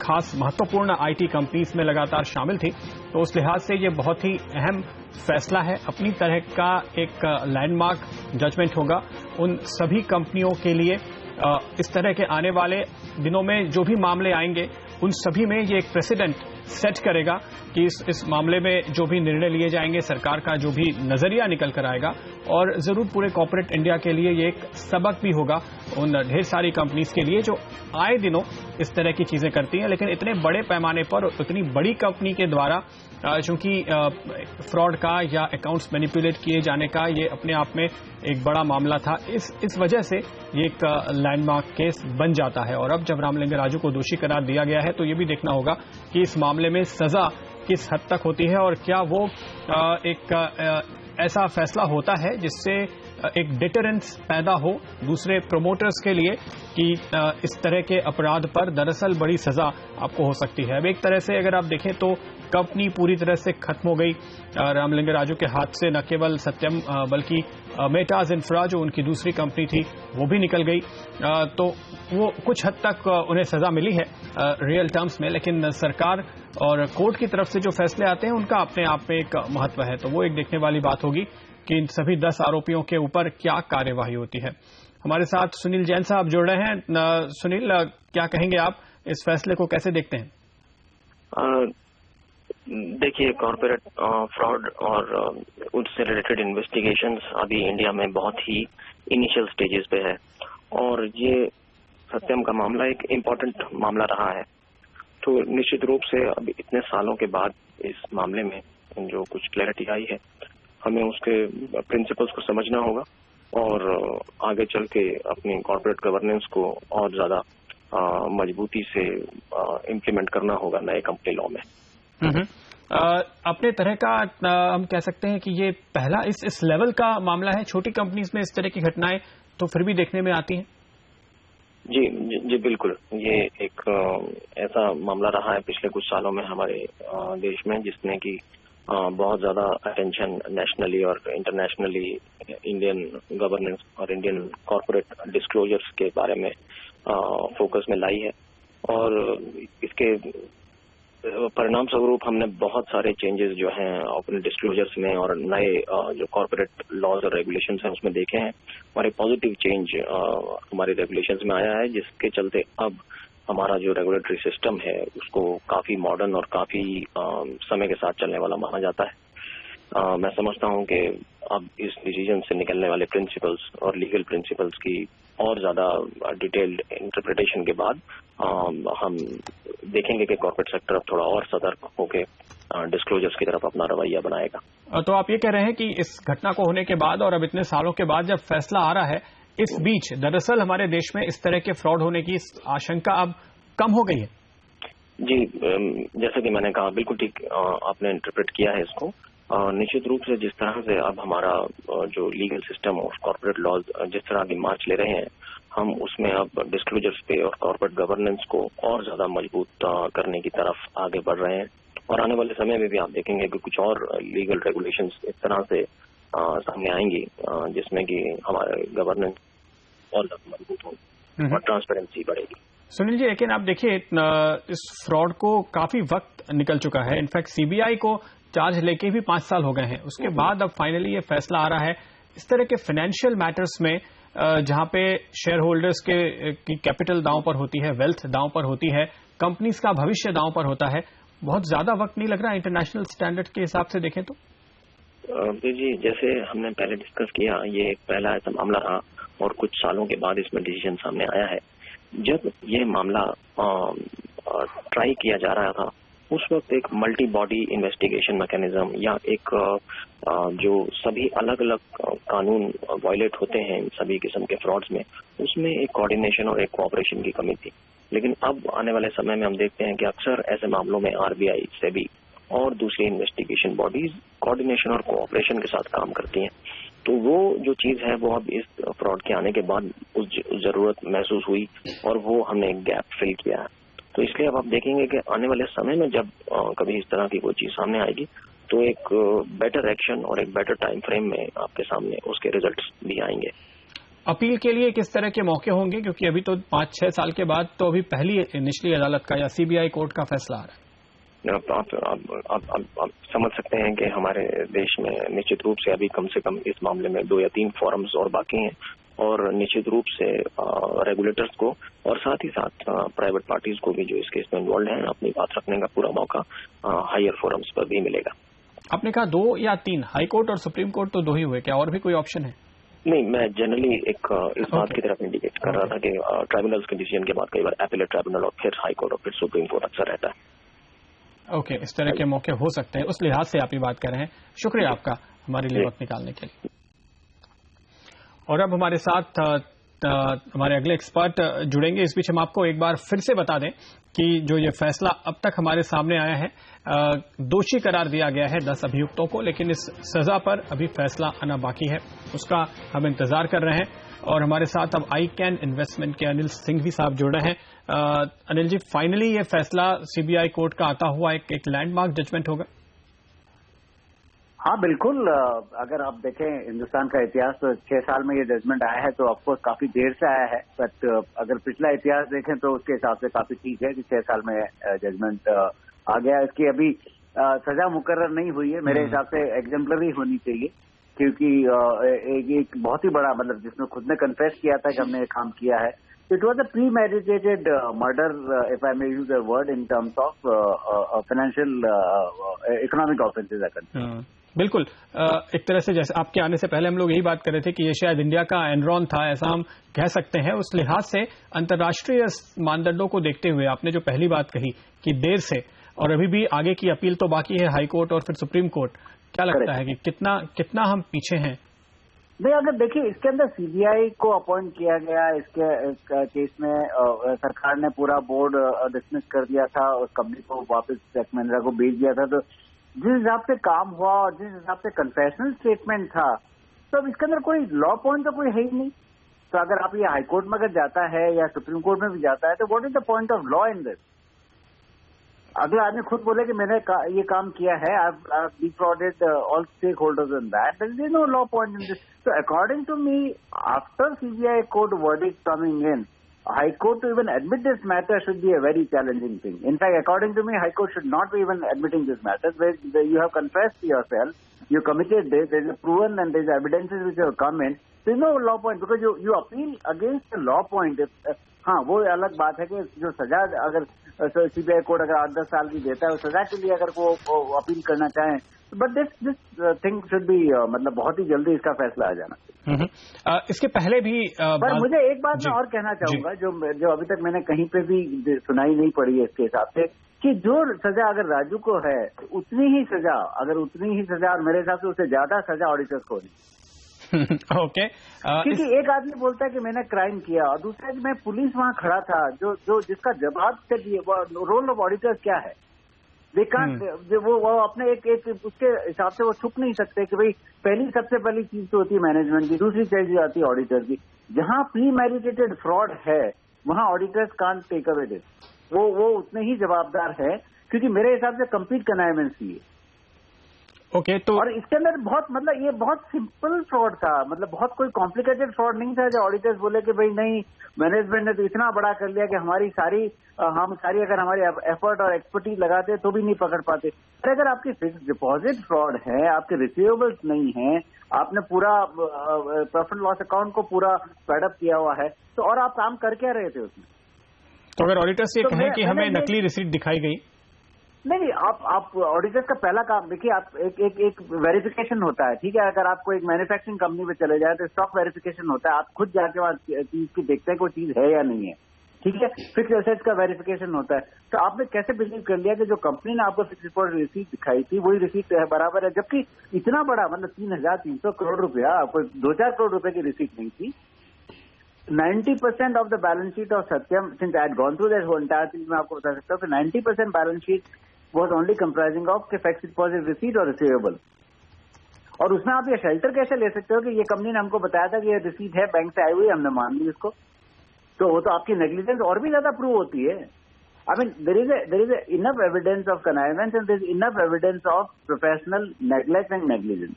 खास महत्वपूर्ण IT कंपनीज में लगातार शामिल थी। तो उस लिहाज से ये बहुत ही अहम फैसला है, अपनी तरह का एक लैंडमार्क जजमेंट होगा उन सभी कंपनियों के लिए। इस तरह के आने वाले दिनों में जो भी मामले आएंगे, उन सभी में ये एक प्रेसिडेंट सेट करेगा कि इस मामले में जो भी निर्णय लिए जाएंगे, सरकार का जो भी नजरिया निकल कर आएगा, और जरूर पूरे कॉर्पोरेट इंडिया के लिए ये एक सबक भी होगा उन ढेर सारी कंपनीज के लिए जो आए दिनों इस तरह की चीजें करती हैं, लेकिन इतने बड़े पैमाने पर इतनी बड़ी कंपनी के द्वारा चूंकि फ्रॉड का या अकाउंट्स मैनिपुलेट किए जाने का ये अपने आप में एक बड़ा मामला था। इस वजह से ये एक लैंडमार्क केस बन जाता है। और अब जब रामलिंगा राजू को दोषी करार दिया गया है तो ये भी देखना होगा कि इस मामले में सजा किस हद तक होती है और क्या वो एक ऐसा फैसला होता है जिससे एक डिटरेंस पैदा हो दूसरे प्रोमोटर्स के लिए कि इस तरह के अपराध पर दरअसल बड़ी सजा आपको हो सकती है। अब एक तरह से अगर आप देखें तो कंपनी पूरी तरह से खत्म हो गई रामलिंगा राजू के हाथ से। न केवल सत्यम बल्कि मेटाज इंफ्रा जो उनकी दूसरी कंपनी थी वो भी निकल गई। तो वो कुछ हद तक उन्हें सजा मिली है रियल टर्म्स में, लेकिन सरकार और कोर्ट की तरफ से जो फैसले आते हैं उनका अपने आप में एक महत्व है। तो वो एक देखने वाली बात होगी कि इन सभी 10 आरोपियों के ऊपर क्या कार्यवाही होती है। हमारे साथ सुनील जैन साहब जुड़ रहे हैं। सुनील, क्या कहेंगे आप, इस फैसले को कैसे देखते हैं? देखिए, कॉर्पोरेट फ्रॉड और उससे रिलेटेड इन्वेस्टिगेशंस अभी इंडिया में बहुत ही इनिशियल स्टेजेस पे है और ये सत्यम का मामला एक इम्पोर्टेंट मामला रहा है। तो निश्चित रूप से अब इतने सालों के बाद इस मामले में जो कुछ क्लैरिटी आई है, हमें उसके प्रिंसिपल्स को समझना होगा और आगे चल के अपनी कॉर्पोरेट गवर्नेंस को और ज्यादा मजबूती से इम्प्लीमेंट करना होगा नए कंपनी लॉ में। अपने तरह का हम कह सकते हैं कि ये पहला इस लेवल का मामला है। छोटी कंपनीज में इस तरह की घटनाएं तो फिर भी देखने में आती हैं। जी बिल्कुल, ये एक ऐसा मामला रहा है पिछले कुछ सालों में हमारे देश में जिसने कि बहुत ज्यादा अटेंशन नेशनली और इंटरनेशनली इंडियन गवर्नेंस और इंडियन कॉर्पोरेट डिस्क्लोजर्स के बारे में फोकस में लाई है। और इसके परिणाम स्वरूप हमने बहुत सारे चेंजेस जो हैं अपने डिस्क्लोजर्स में और नए जो कॉर्पोरेट लॉज और रेगुलेशंस हैं उसमें देखे हैं और एक पॉजिटिव चेंज हमारे रेगुलेशंस में आया है, जिसके चलते अब हमारा जो रेगुलेटरी सिस्टम है उसको काफी मॉडर्न और काफी समय के साथ चलने वाला माना जाता है। मैं समझता हूं कि अब इस डिसीजन से निकलने वाले प्रिंसिपल्स और लीगल प्रिंसिपल्स की और ज्यादा डिटेल्ड इंटरप्रिटेशन के बाद हम देखेंगे कि कॉर्पोरेट सेक्टर अब थोड़ा और सतर्क होकर डिस्क्लोजर्स की तरफ अपना रवैया बनाएगा। तो आप ये कह रहे हैं कि इस घटना को होने के बाद और अब इतने सालों के बाद जब फैसला आ रहा है, इस बीच दरअसल हमारे देश में इस तरह के फ्रॉड होने की आशंका अब कम हो गई है? जी, जैसे कि मैंने कहा, बिल्कुल ठीक आपने इंटरप्रेट किया है इसको। निश्चित रूप से जिस तरह से अब हमारा जो लीगल सिस्टम और कॉर्पोरेट लॉज जिस तरह की मार्च ले रहे हैं, हम उसमें अब डिस्क्लोजर्स पे और कॉर्पोरेट गवर्नेंस को और ज्यादा मजबूत करने की तरफ आगे बढ़ रहे हैं। और आने वाले समय में भी आप देखेंगे कि कुछ और लीगल रेगुलेशंस इस तरह से सामने आएंगी जिसमें कि हमारे गवर्नेंस और ज्यादा मजबूत होगी और ट्रांसपेरेंसी बढ़ेगी। सुनील जी, लेकिन आप देखिए इस फ्रॉड को काफी वक्त निकल चुका है। इनफैक्ट सीबीआई को चार्ज लेके भी 5 साल हो गए हैं। उसके बाद अब फाइनली ये फैसला आ रहा है। इस तरह के फाइनेंशियल मैटर्स में जहां पे शेयर होल्डर्स की कैपिटल दांव पर होती है, वेल्थ दांव पर होती है, कंपनीज का भविष्य दांव पर होता है, बहुत ज्यादा वक्त नहीं लग रहा इंटरनेशनल स्टैंडर्ड के हिसाब से देखें तो? जी, जैसे हमने पहले डिस्कस किया, ये पहला ऐसा मामला रहा और कुछ सालों के बाद इसमें डिसीजन सामने आया है। जब ये मामला ट्राई किया जा रहा था उस वक्त एक मल्टी बॉडी इन्वेस्टिगेशन मैकेनिज्म या एक जो सभी अलग अलग कानून वायलेट होते हैं सभी किस्म के फ्रॉड्स में, उसमें एक कोऑर्डिनेशन और एक कोऑपरेशन की कमी थी। लेकिन अब आने वाले समय में हम देखते हैं कि अक्सर ऐसे मामलों में आरबीआई, सेबी और दूसरी इन्वेस्टिगेशन बॉडीज कोऑर्डिनेशन और कोऑपरेशन के साथ काम करती हैं। तो वो जो चीज है वो अब इस फ्रॉड के आने के बाद उस जरूरत महसूस हुई और वो हमने एक गैप फिल किया है। तो इसलिए अब आप देखेंगे कि आने वाले समय में जब कभी इस तरह की कोई चीज सामने आएगी तो एक बेटर एक्शन और एक बेटर टाइम फ्रेम में आपके सामने उसके रिजल्ट्स भी आएंगे। अपील के लिए किस तरह के मौके होंगे, क्योंकि अभी तो 5-6 साल के बाद तो अभी पहली निचली अदालत का या सीबीआई कोर्ट का फैसला आ रहा है। आप समझ सकते हैं कि हमारे देश में निश्चित रूप से अभी कम से कम इस मामले में 2 या 3 फोरम्स और बाकी हैं और निश्चित रूप से रेगुलेटर्स को और साथ ही साथ प्राइवेट पार्टीज को भी जो इस केस में इन्वॉल्व हैं अपनी बात रखने का पूरा मौका हायर फोरम्स पर भी मिलेगा। आपने कहा 2 या 3, हाई कोर्ट और सुप्रीम कोर्ट तो 2 ही हुए, क्या और भी कोई ऑप्शन है? नहीं, मैं जनरली इस बात की तरफ इंडिकेट कर रहा था कि ट्राइब्यूनल्स के डिसीजन के बाद कई बार एपेलेट ट्राइब्यूनल और फिर हाई कोर्ट और फिर सुप्रीम कोर्ट अक्सर रहता है। ओके, इस तरह के मौके हो सकते हैं, उस लिहाज से आप ये बात कर रहे हैं। शुक्रिया आपका हमारे लिए वक्त निकालने के लिए। और अब हमारे साथ हमारे अगले एक्सपर्ट जुड़ेंगे। इस बीच हम आपको एक बार फिर से बता दें कि जो ये फैसला अब तक हमारे सामने आया है, दोषी करार दिया गया है 10 अभियुक्तों को, लेकिन इस सजा पर अभी फैसला आना बाकी है, उसका हम इंतजार कर रहे हैं। और हमारे साथ अब आई कैन इन्वेस्टमेंट के अनिल सिंह भी साहब जुड़ रहे हैं। अनिल जी, फाइनली ये फैसला सीबीआई कोर्ट का आता हुआ एक लैंडमार्क जजमेंट होगा? हाँ बिल्कुल, अगर आप देखें हिंदुस्तान का इतिहास तो 6 साल में ये जजमेंट आया है, तो ऑफकोर्स काफी देर से आया है, बट अगर पिछला इतिहास देखें तो उसके हिसाब से काफी ठीक है कि 6 साल में जजमेंट आ गया। इसकी अभी सजा मुकर्रर नहीं हुई है, मेरे हिसाब से एग्जेम्पलरी होनी चाहिए, क्योंकि एक बहुत ही बड़ा, मतलब जिसने खुद ने कन्फेस किया था कि हमने ये काम किया है। It was a pre meditated murder, if I may use a word, in terms of financial economic offences. बिल्कुल, एक तरह से जैसे आपके आने से पहले हम लोग यही बात कर रहे थे कि ये शायद इंडिया का एनरॉन था, ऐसा हम कह सकते हैं। उस लिहाज से अंतर्राष्ट्रीय मानदंडों को देखते हुए आपने जो पहली बात कही कि देर से, और अभी भी आगे की अपील तो बाकी है हाई कोर्ट और फिर सुप्रीम कोर्ट, क्या लगता है कि कितना हम पीछे हैं? नहीं, अगर देखिए इसके अंदर सीबीआई को अपॉइंट किया गया, इसके केस में सरकार ने पूरा बोर्ड डिसमिस कर दिया था, उस कंपनी को वापस टेक महिंद्रा को भेज दिया था, तो जिस हिसाब से काम हुआ और जिस हिसाब से कन्फेशनल स्टेटमेंट था, तो अब इसके अंदर कोई लॉ पॉइंट तो कोई है ही नहीं। तो अगर आप ये हाई कोर्ट में अगर जाता है या सुप्रीम कोर्ट में भी जाता है, तो what is the point of law in this? अगला आदमी खुद बोले कि मैंने ये काम किया है, I defrauded all stakeholders in that, there is no law point in this. So according to me, after CBI court verdict coming in, High Court to even admit this matter should be a very challenging thing. In fact, according to me, High Court should not be even admitting this matter. Where you have confessed yourself, you committed this, there is a proven and there is evidences which have come in. There is no law point because you appeal against the law point. हाँ, वो अलग बात है कि जो सजा अगर सीबीआई कोर्ट अगर 8-10 साल की देता है, उस सजा के लिए अगर वो अपील करना चाहें, but this thing should be, मतलब बहुत ही जल्दी इसका फैसला आ जाना। इसके पहले भी पर मुझे एक बात मैं और कहना चाहूंगा जो अभी तक मैंने कहीं पे भी सुनाई नहीं पड़ी है इसके हिसाब से, कि जो सजा अगर राजू को है उतनी ही सजा और मेरे हिसाब से उससे ज्यादा सजा ऑडिटर्स को नहीं। ओके, क्योंकि एक आदमी बोलता है कि मैंने क्राइम किया और दूसरा कि मैं पुलिस वहां खड़ा था, जो जिसका जवाब चाहिए, रोल ऑफ ऑडिटर्स क्या है? वो अपने एक उसके हिसाब से वो छुप नहीं सकते कि भाई सबसे पहली चीज तो होती है मैनेजमेंट की, दूसरी चीज आती है ऑडिटर की। जहां प्री मेडिटेटेड फ्रॉड है वहां auditors can't take away this, वो उतने ही जवाबदार है, क्योंकि मेरे हिसाब से कंप्लीट कनाइमेंस ही है। ओके, तो और इसके अंदर बहुत, मतलब ये बहुत सिंपल फ्रॉड था, मतलब बहुत कोई कॉम्प्लिकेटेड फ्रॉड नहीं था जो ऑडिटर्स बोले कि भाई नहीं, मैनेजमेंट ने तो इतना बड़ा कर लिया कि हम सारी अगर हमारी एफर्ट और एक्सपर्टीज लगाते तो भी नहीं पकड़ पाते। पर अगर आपकी फिक्स्ड डिपॉजिट फ्रॉड है, आपके रिसीवेबल्स नहीं है, आपने पूरा प्रॉफिट लॉस अकाउंट को पूरा पैडअप किया हुआ है, तो और आप काम कर क्या रहे थे उसमें? तो अगर ऑडिटर्स ये कहें कि हमें नकली रिसीट दिखाई गई, नहीं, आप ऑडिटर्स का पहला काम देखिए, आप एक वेरिफिकेशन होता है, ठीक है। अगर आपको एक मैन्युफैक्चरिंग कंपनी में चले जाए तो स्टॉक वेरिफिकेशन होता है, आप खुद जाके वहाँ चीज की देखते हैं कि वो चीज है या नहीं है, ठीक है। फिक्स एसेट्स का वेरिफिकेशन होता है। तो आपने कैसे बिलीव कर लिया कि जो कंपनी ने आपको फिक्स डिपॉजिट रिसीट दिखाई थी वही रिसीट बराबर है, जबकि इतना बड़ा, मतलब 3,300 करोड़ रुपया, कोई 2-4 करोड़ रुपए की रिसीट नहीं थी। 90% of the balance sheet of Satyam, since I had gone through that whole entire चीज, मैं आपको बता सकता हूँ कि 90% balance sheet was only comprising of के फिक्स्ड डिपॉजिट रिसीट और रिसीवेबल। और उसमें आप ये शेल्टर कैसे ले सकते हो कि ये कंपनी ने हमको बताया था कि ये रिसीट है, बैंक से आई हुई, हमने मान ली इसको, तो वो तो आपकी नेग्लिजेंस और भी ज्यादा प्रूव होती है। I mean there is enough evidence of connivance and there is enough evidence of professional neglect and negligence.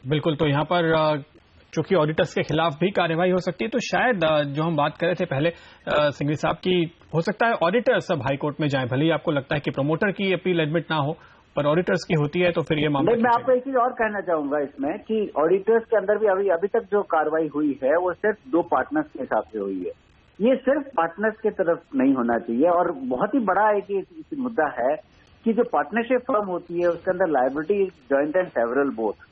बिल्कुल, तो यहाँ पर चूंकि ऑडिटर्स के खिलाफ भी कार्रवाई हो सकती है, तो शायद जो हम बात कर रहे थे पहले सिंघवी साहब की, हो सकता है ऑडिटर्स सब हाई कोर्ट में जाएं, भले ही आपको लगता है कि प्रमोटर की अपील एडमिट ना हो, पर ऑडिटर्स की होती है तो फिर ये मामला। मैं आपको एक चीज और कहना चाहूंगा इसमें कि ऑडिटर्स के अंदर भी अभी तक जो कार्रवाई हुई है वो सिर्फ 2 पार्टनर्स के हिसाब से हुई है। ये सिर्फ पार्टनर्स की तरफ नहीं होना चाहिए। और बहुत ही बड़ा एक मुद्दा है कि जो पार्टनरशिप फर्म होती है उसके अंदर liability joint and several both.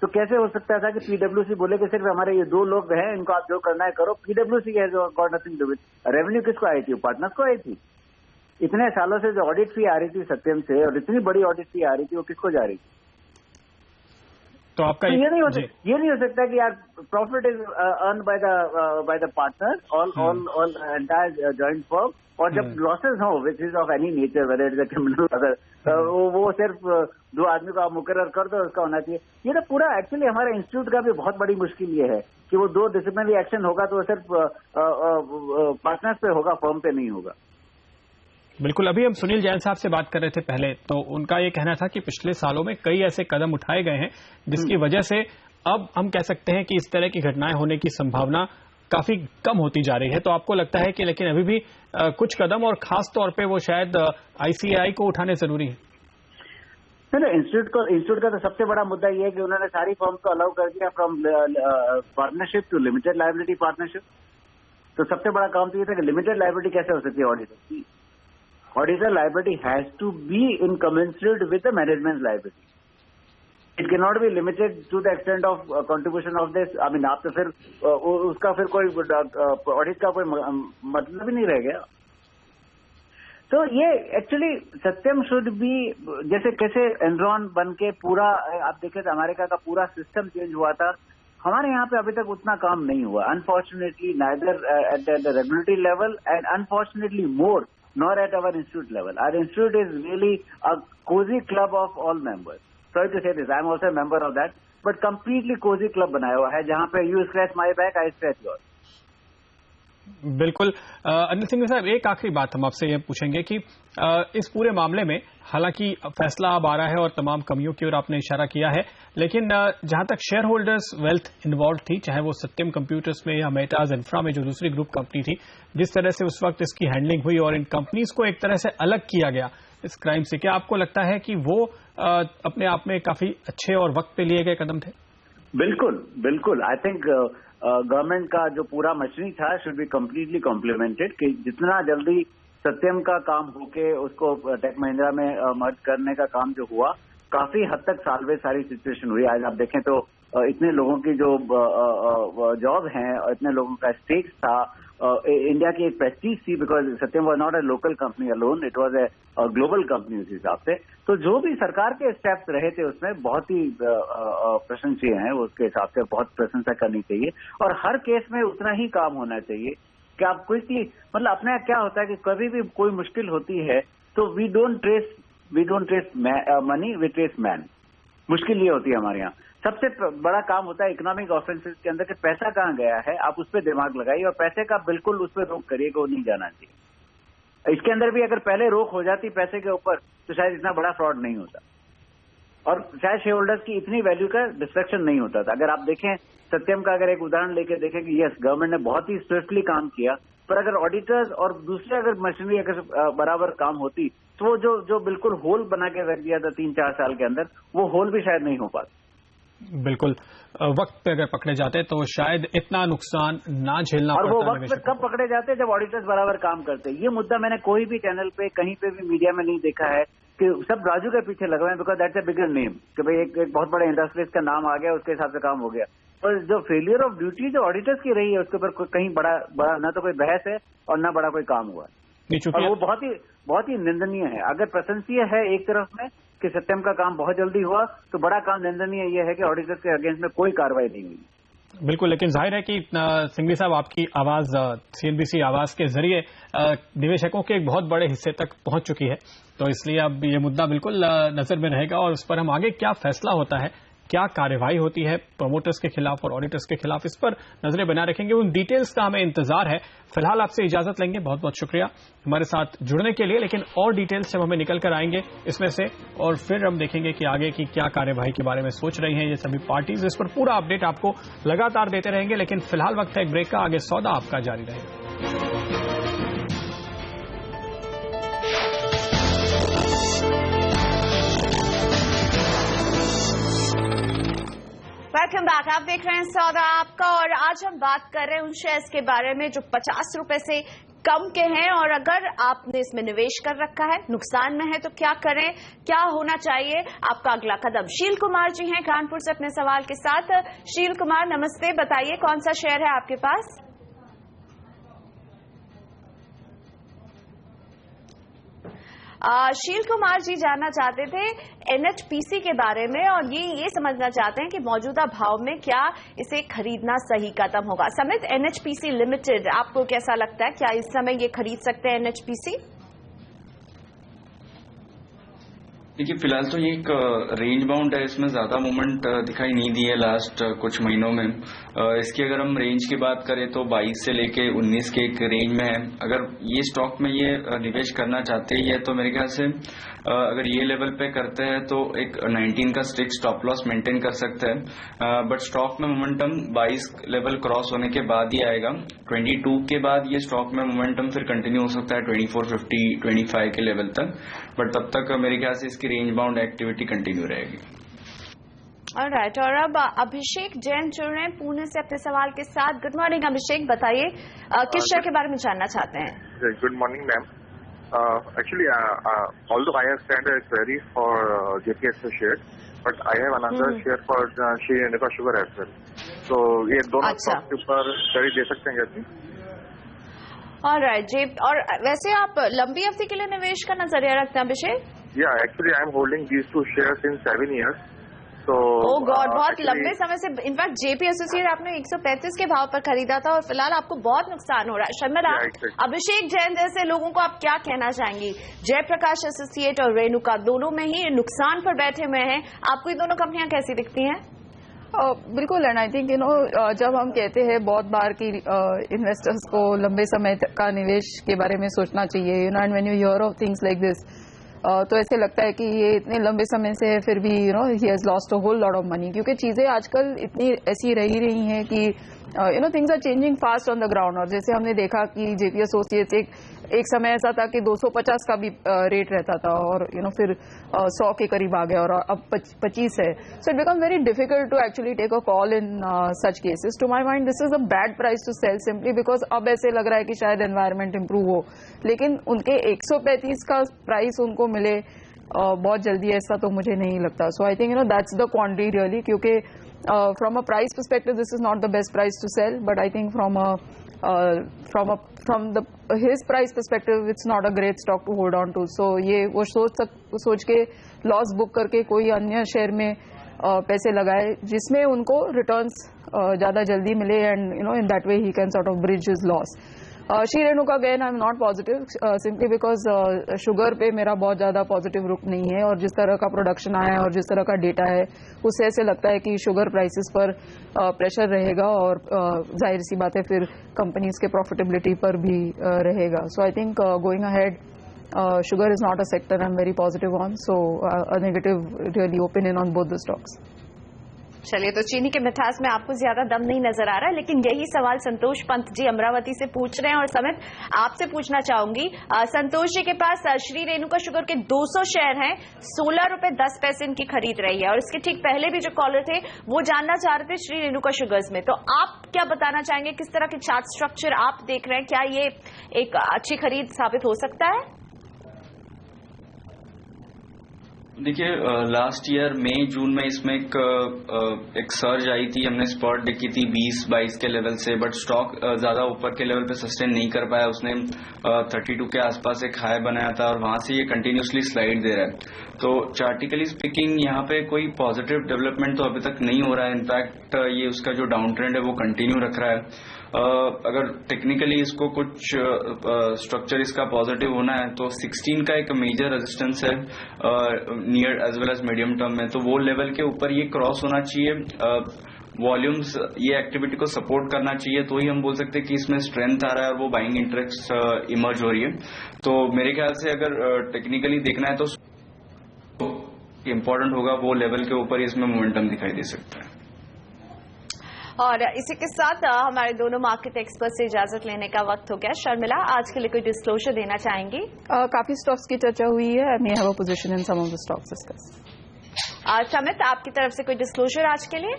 तो कैसे हो सकता था कि पीडब्ल्यूसी बोले कि सिर्फ हमारे ये 2 लोग हैं, इनको आप जो करना है करो। पीडब्ल्यूसी है जो got nothing to with. Revenue किसको आई थी? पार्टनर्स को आई थी। इतने सालों से जो ऑडिट फी आ रही थी सत्यम से, और इतनी बड़ी ऑडिट फी आ रही थी, वो किसको जा रही थी? तो आपका ये नहीं हो सकता कि यार profit is earn by the partner all entire joint firm, और जब लॉसेस हो which is of any nature weather it is a criminal other, वो सिर्फ 2 आदमी को आप मुकर्रर कर दो, उसका होना चाहिए। ये तो पूरा एक्चुअली हमारे इंस्टीट्यूट का भी बहुत बड़ी मुश्किल ये है कि वो 2 डिसिप्लिनरी एक्शन होगा तो वो सिर्फ पार्टनर्स पे होगा, फर्म पे नहीं होगा। बिल्कुल। अभी हम सुनील जैन साहब से बात कर रहे थे पहले, तो उनका ये कहना था कि पिछले सालों में कई ऐसे कदम उठाए गए हैं जिसकी वजह से अब हम कह सकते हैं कि इस तरह की घटनाएं होने की संभावना काफी कम होती जा रही है। तो आपको लगता है कि लेकिन अभी भी कुछ कदम, और खास तौर पे वो शायद आईसीएआई को उठाने जरूरी है? नहीं, इंस्टीट्यूट का तो सबसे बड़ा मुद्दा ये है कि उन्होंने सारी फर्म को अलाउ कर दिया from partnership to limited liability partnership. तो सबसे बड़ा काम तो ये था कि लिमिटेड लायबिलिटी कैसे हो सकती है ऑडिटर की? Auditor liability has to be incommensurate with the management liability. It cannot be limited to the extent of contribution of this. I mean, आप तो फिर उसका फिर कोई ऑडिट का कोई मतलब ही नहीं रह गया। तो ये एक्चुअली सत्यम शुड बी, जैसे कैसे एनरॉन बन के पूरा आप देखें तो अमेरिका का पूरा सिस्टम चेंज हुआ था, हमारे यहाँ पे अभी तक उतना काम नहीं हुआ। Unfortunately neither at the regulatory level and unfortunately more nor at our institute level. Our institute is really a cozy club of all members. Sorry to say this, I am also a member of that, but completely cozy club बनाया हुआ है जहाँ पे you scratch my back, I scratch yours. बिल्कुल। अनिल सिंह साहब, एक आखिरी बात हम आपसे ये पूछेंगे कि इस पूरे मामले में हालांकि फैसला अब आ रहा है और तमाम कमियों की ओर आपने इशारा किया है, लेकिन जहां तक शेयर होल्डर्स वेल्थ इन्वॉल्व थी, चाहे वो सत्यम कंप्यूटर्स में या मेटाज इंफ्रा में जो दूसरी ग्रुप कंपनी थी, जिस तरह से उस वक्त इसकी हैंडलिंग हुई और इन कंपनीज को एक तरह से अलग किया गया इस क्राइम से, क्या आपको लगता है कि वो अपने आप में काफी अच्छे और वक्त पे लिए गए कदम थे? बिल्कुल। आई थिंक गवर्नमेंट का जो पूरा मशीनरी था शुड बी कम्प्लीटली कॉम्प्लीमेंटेड, कि जितना जल्दी सत्यम का काम होके उसको टेक महिंद्रा में मर्ज करने का काम जो हुआ, काफी हद तक सालवे सारी सिचुएशन हुई। आज आप देखें तो इतने लोगों की जो जॉब हैं और इतने लोगों का स्टेक्स था, इंडिया की एक प्रेस्टीज थी, because Satyam was not a local company alone, it was a global company उस हिसाब से। तो जो भी सरकार के स्टेप्स रहे थे उसमें बहुत ही प्रशंसनीय है, उसके हिसाब से बहुत प्रशंसा करनी चाहिए। और हर केस में उतना ही काम होना चाहिए कि आप क्विकली, मतलब अपने क्या होता है कि कभी भी कोई मुश्किल होती है तो we don't trace money, we trace man. मुश्किल ये होती है हमारे यहाँ। सबसे बड़ा काम होता है इकोनॉमिक ऑफेंसेस के अंदर कि पैसा कहाँ गया है, आप उस पर दिमाग लगाइए और पैसे का बिल्कुल उस पर रोक करिए कि वो नहीं जाना चाहिए। इसके अंदर भी अगर पहले रोक हो जाती पैसे के ऊपर तो शायद इतना बड़ा फ्रॉड नहीं होता और शायद शेयर होल्डर्स की इतनी वैल्यू का डिस्ट्रक्शन नहीं होता था। अगर आप देखें सत्यम का अगर एक उदाहरण लेके देखें कि यस, गवर्नमेंट ने बहुत ही स्विफ्टली काम किया, पर अगर ऑडिटर्स और दूसरे अगर मशीनरी अगर बराबर काम होती तो वो जो बिल्कुल होल बना के रख दिया था 3-4 साल के अंदर, वो होल भी शायद नहीं हो पाता। बिल्कुल, वक्त पे अगर पकड़े जाते तो शायद इतना नुकसान ना झेलना पड़ता। और वो वक्त पे कब पकड़े जाते जब ऑडिटर्स बराबर काम करते। ये मुद्दा मैंने कोई भी चैनल पे कहीं पे भी मीडिया में नहीं देखा है कि सब राजू के पीछे लगे हैं, because that's a bigger name, कि भाई एक बहुत बड़े इंडस्ट्रीज का नाम आ गया, उसके हिसाब से काम हो गया। और जो फेलियर ऑफ ड्यूटी जो ऑडिटर्स की रही है उसके ऊपर कहीं बड़ा ना तो कोई बहस है और ना बड़ा कोई काम हुआ है, और वो बहुत ही निंदनीय है। अगर प्रशंसीय है एक तरफ में कि सत्यम का काम बहुत जल्दी हुआ, तो बड़ा काम निंदनीय ये है कि ऑडिटर्स के अगेंस्ट में कोई कार्रवाई नहीं हुई। बिल्कुल, लेकिन जाहिर है कि सिंघवी साहब आपकी आवाज सीएनबीसी आवाज के जरिए निवेशकों के एक बहुत बड़े हिस्से तक पहुंच चुकी है, तो इसलिए अब ये मुद्दा बिल्कुल नजर में रहेगा और उस पर हम आगे क्या फैसला होता है, क्या कार्यवाही होती है प्रमोटर्स के खिलाफ और ऑडिटर्स के खिलाफ, इस पर नजरें बना रखेंगे। उन डिटेल्स का हमें इंतजार है। फिलहाल आपसे इजाजत लेंगे, बहुत बहुत शुक्रिया हमारे साथ जुड़ने के लिए। लेकिन और डिटेल्स जब हमें निकल कर आएंगे इसमें से, और फिर हम देखेंगे कि आगे की क्या कार्यवाही के बारे में सोच रही हैं ये सभी पार्टीज, इस पर पूरा अपडेट आपको लगातार देते रहेंगे। लेकिन फिलहाल वक्त है एक ब्रेक का, आगे सौदा आपका जारी रहेगा। Welcome back. आप देख रहे हैं सौदा आपका, और आज हम बात कर रहे हैं उन शेयर्स के बारे में जो 50 रुपए से कम के हैं, और अगर आपने इसमें निवेश कर रखा है, नुकसान में है, तो क्या करें, क्या होना चाहिए आपका अगला कदम। शील कुमार जी हैं कानपुर से अपने सवाल के साथ। शील कुमार नमस्ते, बताइए कौन सा शेयर है आपके पास। शील कुमार जी जानना चाहते थे एनएचपीसी के बारे में, और ये समझना चाहते हैं कि मौजूदा भाव में क्या इसे खरीदना सही कदम होगा। समित एनएचपीसी लिमिटेड, आपको कैसा लगता है, क्या इस समय ये खरीद सकते हैं एनएचपीसी? देखिए, फिलहाल तो ये एक रेंज बाउंड है, इसमें ज्यादा मूवमेंट दिखाई नहीं दी है लास्ट कुछ महीनों में। इसकी अगर हम रेंज की बात करें तो 22 से लेके 19 के एक रेंज में है। अगर ये स्टॉक में ये निवेश करना चाहते हैं तो मेरे ख्याल से अगर ये लेवल पे करते हैं तो एक 19 का स्ट्रिक्ट स्टॉप लॉस मेंटेन कर सकते हैं, बट स्टॉक में मोमेंटम 22 लेवल क्रॉस होने के बाद ही आएगा। 22 के बाद ये स्टॉक में मोमेंटम फिर कंटिन्यू हो सकता है 2450 25 के लेवल तक, बट तब तक मेरे ख्याल से इसकी रेंज बाउंड एक्टिविटी कंटिन्यू रहेगी। ऑलराइट, और अब अभिषेक जैन जुड़ रहे हैं पुणे से अपने सवाल के साथ। गुड मॉर्निंग अभिषेक, बताइए किस शेयर के बारे में जानना चाहते हैं। Good morning ma'am. Actually, although I have sent a query for JPSO share, but I have another share for Sri Renuka Sugar as well. So ये दोनों स्टॉक के ऊपर query दे सकते हैं क्या? ऑलराइट, और वैसे आप लंबी अवधि के लिए निवेश का नजरिया रखते हैं अभिषेक? Yeah, actually I am holding these two shares in 7 years. तो बहुत लंबे समय से। इनफैक्ट जेपी एसोसिएट आपने 135 के भाव पर खरीदा था, और फिलहाल आपको बहुत नुकसान हो रहा है। शर्मिला, अभिषेक जैन जैसे लोगों को आप क्या कहना चाहेंगी? जयप्रकाश एसोसिएट और रेणुका दोनों में ही नुकसान पर बैठे हुए हैं, आपको ये दोनों कंपनियां कैसी दिखती हैं? बिल्कुल, एंड आई थिंक जब हम कहते हैं बहुत बार कि इन्वेस्टर्स को लंबे समय का निवेश के बारे में सोचना चाहिए, and when you here of things like this, तो ऐसे लगता है कि ये इतने लंबे समय से है, फिर भी he has lost a whole lot of money, क्योंकि चीजें आजकल इतनी ऐसी रही रही हैं कि things are changing fast on the ground. और जैसे हमने देखा कि जेपी एसोसिएट्स एक समय ऐसा था कि 250 का भी रेट रहता था, और फिर 100 के करीब आ गया, और अब 25 है। So it become very difficult to actually take a call in such cases. To my mind this is a bad price to sell, simply because अब ऐसे लग रहा है कि शायद एनवायरमेंट इंप्रूव हो, लेकिन उनके 135 का प्राइस उनको मिले बहुत जल्दी, ऐसा तो मुझे नहीं लगता। So I think that's the quantity really, क्योंकि from a price perspective this is not the best price to sell, but I think from his price perspective it's not a great stock to hold on to. So ये वो सोच के लॉस बुक करके कोई अन्य शेयर में पैसे लगाए जिसमें उनको रिटर्न्स ज्यादा जल्दी मिले, and in that way he can sort of bridge his loss. Shri Renuka again I am not positive, simply because sugar पे मेरा बहुत ज्यादा पॉजिटिव रुख नहीं है, और जिस तरह का प्रोडक्शन आया है और जिस तरह का डेटा है उससे ऐसे लगता है कि शुगर प्राइसेस पर प्रेशर रहेगा, और जाहिर सी बात है फिर कंपनीज के प्रॉफिटेबिलिटी पर भी रहेगा। So I think going ahead sugar is not a sector I'm very positive on, so a negative really opinion on both the stocks. चलिए, तो चीनी के मिठास में आपको ज्यादा दम नहीं नजर आ रहा है, लेकिन यही सवाल संतोष पंत जी अमरावती से पूछ रहे हैं, और समित आपसे पूछना चाहूंगी। संतोष जी के पास श्री रेणुका शुगर के 200 शेयर हैं, 16 रुपए 10 पैसे इनकी खरीद रही है, और इसके ठीक पहले भी जो कॉलर थे वो जानना चाह रहे थे श्री रेणुका शुगर्स में। तो आप क्या बताना चाहेंगे, किस तरह के चार्ट स्ट्रक्चर आप देख रहे हैं, क्या ये एक अच्छी खरीद साबित हो सकता है? देखिए, लास्ट ईयर मई जून में इसमें एक सर्ज आई थी, हमने स्पॉट देखी थी 20-22 के लेवल से, बट स्टॉक ज्यादा ऊपर के लेवल पे सस्टेन नहीं कर पाया। उसने 32 के आसपास एक हाई बनाया था, और वहां से ये कंटिन्यूसली स्लाइड दे रहा है। तो चार्टिकली स्पीकिंग यहाँ पे कोई पॉजिटिव डेवलपमेंट तो अभी तक नहीं हो रहा है, इनफैक्ट ये उसका जो डाउन ट्रेंड है वो कंटिन्यू रख रहा है। अगर टेक्निकली इसको कुछ स्ट्रक्चर इसका पॉजिटिव होना है तो 16 का एक मेजर रेजिस्टेंस है near as well as medium term में, तो वो लेवल के ऊपर ये क्रॉस होना चाहिए। वॉल्यूम्स ये एक्टिविटी को सपोर्ट करना चाहिए, तो ही हम बोल सकते हैं कि इसमें स्ट्रेंथ आ रहा है और वो बाइंग इंटरेस्ट इमर्ज हो रही है। तो मेरे ख्याल से अगर टेक्निकली देखना है तो इम्पोर्टेंट होगा वो लेवल के ऊपर इसमें मोमेंटम दिखाई दे सकता है। और इसी के साथ हमारे दोनों मार्केट एक्सपर्ट से इजाजत लेने का वक्त हो गया। शर्मिला, आज के लिए कोई डिस्क्लोजर देना चाहेंगी? काफी स्टॉक्स की चर्चा हुई है, I may have a position in some of the stocks discuss. Samit, आपकी तरफ से कोई डिस्क्लोजर आज के लिए?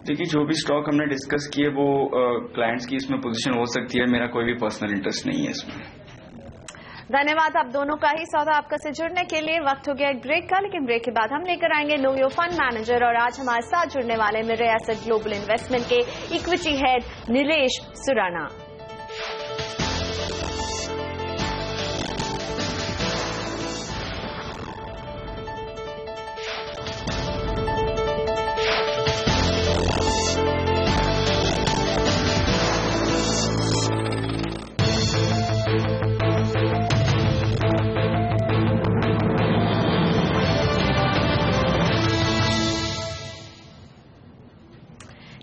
देखिए, जो भी स्टॉक हमने डिस्कस किए वो क्लाइंट्स की इसमें पोजीशन हो सकती है, मेरा कोई भी पर्सनल इंटरेस्ट नहीं है इसमें। धन्यवाद आप दोनों का ही। सौदा आपका से जुड़ने के लिए वक्त हो गया एक ब्रेक का, लेकिन ब्रेक के बाद हम लेकर आएंगे नो योर फंड मैनेजर, और आज हमारे साथ जुड़ने वाले मिरर एसेट ग्लोबल इन्वेस्टमेंट के इक्विटी हेड नीलेश सुराना।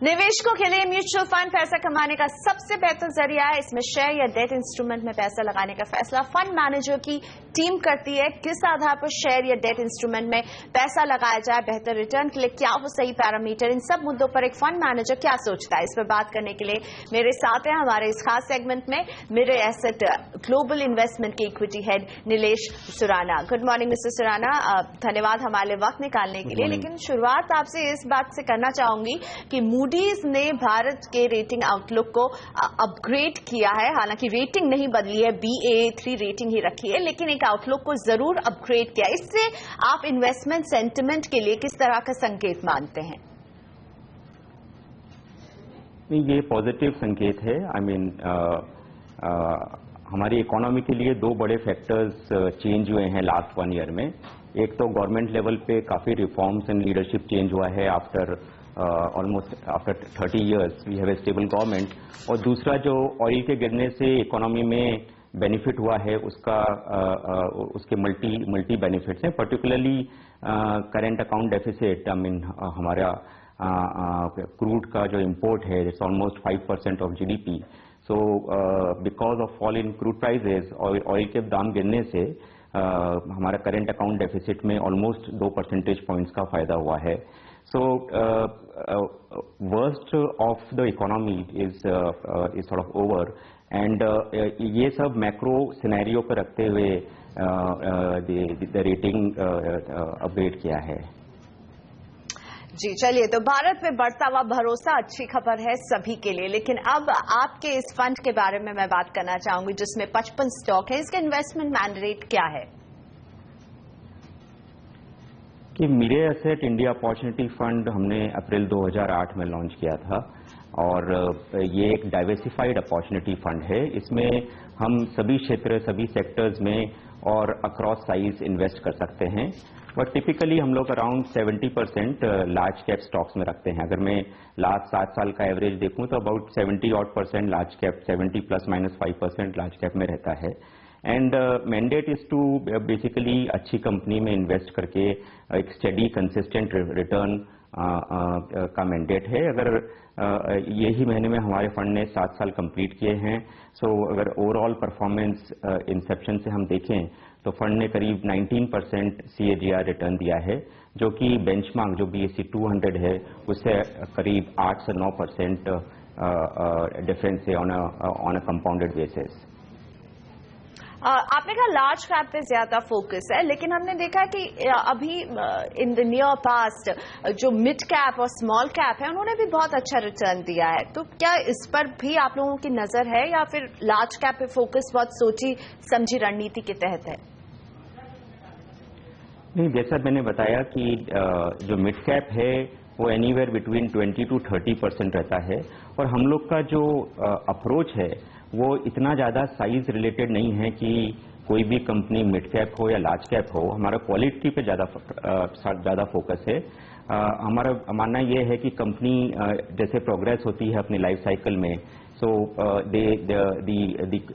निवेशकों के लिए म्यूचुअल फंड पैसा कमाने का सबसे बेहतर जरिया है। इसमें शेयर या डेट इंस्ट्रूमेंट में पैसा लगाने का फैसला फंड मैनेजर की टीम करती है। किस आधार पर शेयर या डेट इंस्ट्रूमेंट में पैसा लगाया जाए, बेहतर रिटर्न के लिए क्या हो सही पैरामीटर, इन सब मुद्दों पर एक फंड मैनेजर क्या सोचता है, इस पर बात करने के लिए मेरे साथ हैं हमारे इस खास सेगमेंट में मिरर एसेट ग्लोबल इन्वेस्टमेंट के equity head Nilesh Surana. Good morning mister Surana, धन्यवाद हमारे लिए वक्त निकालने के लिए। लेकिन शुरुआत आपसे इस बात से करना चाहूंगी कि मूडीज ने भारत के रेटिंग आउटलुक को अपग्रेड किया है। हालांकि रेटिंग नहीं बदली है, Baa3 रेटिंग ही रखी है, लेकिन एक आउटलुक को जरूर अपग्रेड किया। इससे आप इन्वेस्टमेंट सेंटिमेंट के लिए किस तरह का संकेत मानते हैं? ये पॉजिटिव संकेत है। हमारी इकोनॉमी के लिए दो बड़े फैक्टर्स चेंज हुए हैं लास्ट 1 ईयर में। एक तो गवर्नमेंट लेवल पे काफी रिफॉर्म्स एंड लीडरशिप चेंज हुआ है after almost after 30 years we have a stable government, और दूसरा जो ऑयल के गिरने से इकोनॉमी में बेनिफिट हुआ है उसके मल्टी बेनिफिट्स हैं। पर्टिकुलरली करेंट अकाउंट डेफिसिट, हमारा क्रूड का जो इंपोर्ट है it's almost 5% of GDP। So because of fall in crude prices, oil के दाम गिरने से हमारा करेंट अकाउंट डेफिसिट में ऑलमोस्ट 2 percentage points का फायदा हुआ है। So worst of the economy is sort of over, and ये सब मैक्रो सिनेरियो पर रखते हुए the rating अपग्रेड किया है। जी चलिए, तो भारत में बढ़ता हुआ भरोसा अच्छी खबर है सभी के लिए। लेकिन अब आपके इस फंड के बारे में मैं बात करना चाहूंगी जिसमें 55 स्टॉक है। इसका इन्वेस्टमेंट मैंडेट क्या है? कि mirror asset India opportunity fund हमने अप्रैल 2008 में लॉन्च किया था, और ये एक डाइवर्सिफाइड अपॉर्चुनिटी फंड है। इसमें हम सभी क्षेत्र, सभी सेक्टर्स में और अक्रॉस साइज इन्वेस्ट कर सकते हैं। बट टिपिकली हम लोग अराउंड 70% लार्ज कैप स्टॉक्स में रखते हैं। अगर मैं लास्ट 7 साल का एवरेज देखूं तो about 70% large cap, 70 ±5% large cap में रहता है। And mandate is to basically अच्छी कंपनी में इन्वेस्ट करके एक स्टेडी कंसिस्टेंट रिटर्न का मैंडेट है। अगर यही महीने में हमारे फंड ने 7 साल कंप्लीट किए हैं। सो अगर ओवरऑल परफॉर्मेंस इंसेप्शन से हम देखें तो फंड ने करीब 19% CAGR रिटर्न दिया है, जो कि बेंचमार्क जो BSE 200 है उससे करीब 8 से 9% डिफरेंस है ऑन अ कंपाउंडेड बेसिस। आपने कहा लार्ज कैप पे ज्यादा फोकस है, लेकिन हमने देखा कि अभी इन द नियर पास्ट जो मिड कैप और स्मॉल कैप है उन्होंने भी बहुत अच्छा रिटर्न दिया है। तो क्या इस पर भी आप लोगों की नजर है, या फिर लार्ज कैप पे फोकस बहुत सोची समझी रणनीति के तहत है? नहीं, जैसा मैंने बताया कि जो मिड कैप है वो एनीवेयर बिटवीन 20 to 30% रहता है, और हम लोग का जो अप्रोच है वो इतना ज़्यादा साइज रिलेटेड नहीं है कि कोई भी कंपनी मिड कैप हो या लार्ज कैप हो। हमारा क्वालिटी पे ज़्यादा फोकस है। हमारा मानना ये है कि कंपनी जैसे प्रोग्रेस होती है अपनी लाइफ साइकिल में, सो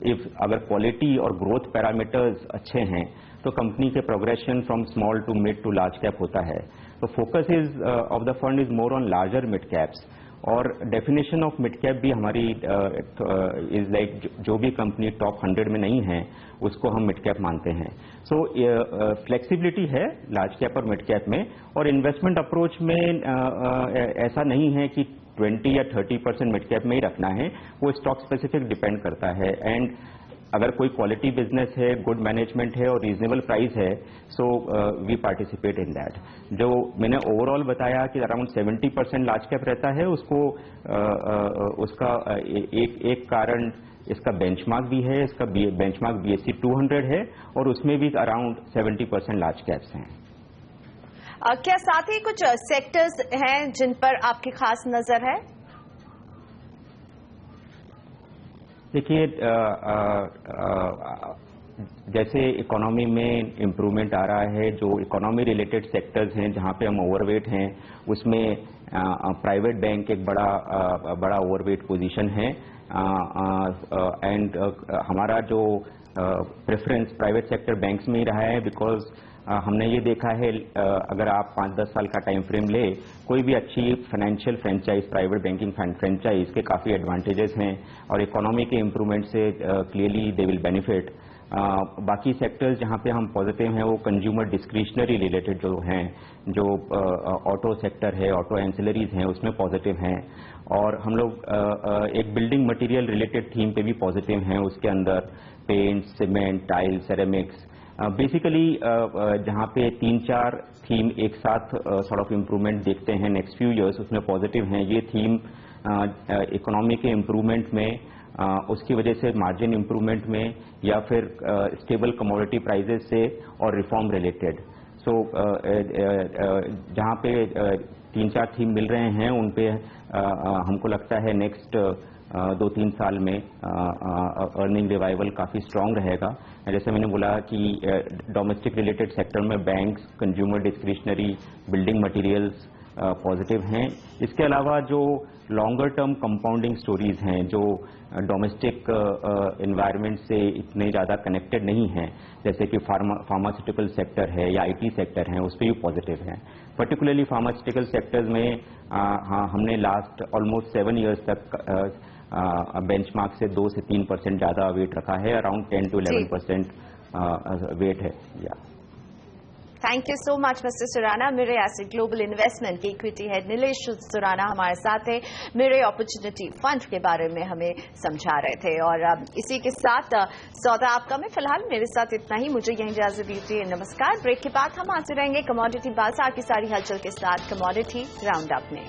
इफ अगर क्वालिटी और ग्रोथ पैरामीटर्स अच्छे हैं तो कंपनी के progression from small to mid to large cap होता है। तो focus is of the fund is more on larger mid caps, और डेफिनेशन ऑफ मिड कैप भी हमारी इज लाइक जो भी कंपनी टॉप 100 में नहीं है उसको हम मिड कैप मानते हैं। सो फ्लेक्सिबिलिटी है लार्ज कैप और मिड कैप में, और इन्वेस्टमेंट अप्रोच में ऐसा नहीं है कि 20 या 30% मिड कैप में ही रखना है, वो स्टॉक स्पेसिफिक डिपेंड करता है। एंड अगर कोई क्वालिटी बिजनेस है, गुड मैनेजमेंट है और रीजनेबल प्राइस है, so we participate in that. जो मैंने ओवरऑल बताया कि अराउंड 70% लार्ज कैप रहता है, उसको उसका एक कारण इसका बेंचमार्क भी है, इसका बेंचमार्क BSE 200 है और उसमें भी अराउंड 70% लार्ज कैप्स हैं। क्या साथ ही कुछ सेक्टर्स हैं जिन पर आपकी खास नजर है? देखिए, जैसे इकोनॉमी में इम्प्रूवमेंट आ रहा है, जो इकोनॉमी रिलेटेड सेक्टर्स हैं जहां पे हम ओवरवेट हैं, उसमें प्राइवेट बैंक एक बड़ा ओवरवेट पोजीशन है एंड हमारा जो प्रेफरेंस प्राइवेट सेक्टर बैंक्स में ही रहा है, बिकॉज हमने ये देखा है अगर आप 5-10 साल का टाइम फ्रेम ले, कोई भी अच्छी financial franchise, private banking franchise के काफ़ी एडवांटेजेस हैं और इकोनॉमी के इम्प्रूवमेंट से क्लियरली दे विल बेनिफिट। बाकी सेक्टर्स जहाँ पे हम पॉजिटिव हैं वो कंज्यूमर डिस्क्रिशनरी रिलेटेड जो हैं, जो ऑटो सेक्टर है, ऑटो एंसिलरीज हैं, उसमें पॉजिटिव हैं। और हम लोग एक बिल्डिंग मटेरियल रिलेटेड थीम पे भी पॉजिटिव हैं, उसके अंदर paint, cement, tile, ceramics, basically जहाँ पे 3-4 थीम एक साथ सॉर्ट ऑफ इम्प्रूवमेंट देखते हैं नेक्स्ट फ्यू इयर्स, उसमें पॉजिटिव हैं। ये थीम इकोनॉमी के इम्प्रूवमेंट में, उसकी वजह से मार्जिन इम्प्रूवमेंट में, या फिर स्टेबल कमोडिटी प्राइजेस से और रिफॉर्म रिलेटेड। सो जहाँ पे 3-4 थीम मिल रहे हैं, उन पे हमको लगता है नेक्स्ट 2-3 साल में अर्निंग रिवाइवल काफ़ी स्ट्रांग रहेगा। जैसे मैंने बोला कि डोमेस्टिक रिलेटेड सेक्टर में banks, consumer discretionary, building materials positive हैं। इसके अलावा जो लॉन्गर टर्म कंपाउंडिंग स्टोरीज हैं, जो डोमेस्टिक एनवायरनमेंट से इतने ज़्यादा कनेक्टेड नहीं हैं, जैसे कि फार्मास्यूटिकल सेक्टर है या IT सेक्टर है, उस पर भी पॉजिटिव हैं। पर्टिकुलरली फार्मास्यूटिकल सेक्टर्स में हमने लास्ट ऑलमोस्ट 7 इयर्स तक बेंचमार्क से 2 से 3% ज़्यादा वेट रखा है, अराउंड 10 to 11% वेट है। या thank you so much mister Surana. Mirae Asset global investment के इक्विटी हेड नीलेश सुराना हमारे साथ है, मिरे अपॉर्चुनिटी फंड के बारे में हमें समझा रहे थे। और इसी के साथ सौदा आपका में फिलहाल मेरे साथ इतना ही, मुझे यहीं इजाजत दीजिए, नमस्कार। ब्रेक के बाद हम हाजिर रहेंगे कमोडिटी बाजार की सारी हलचल के साथ कमोडिटी राउंड अप में।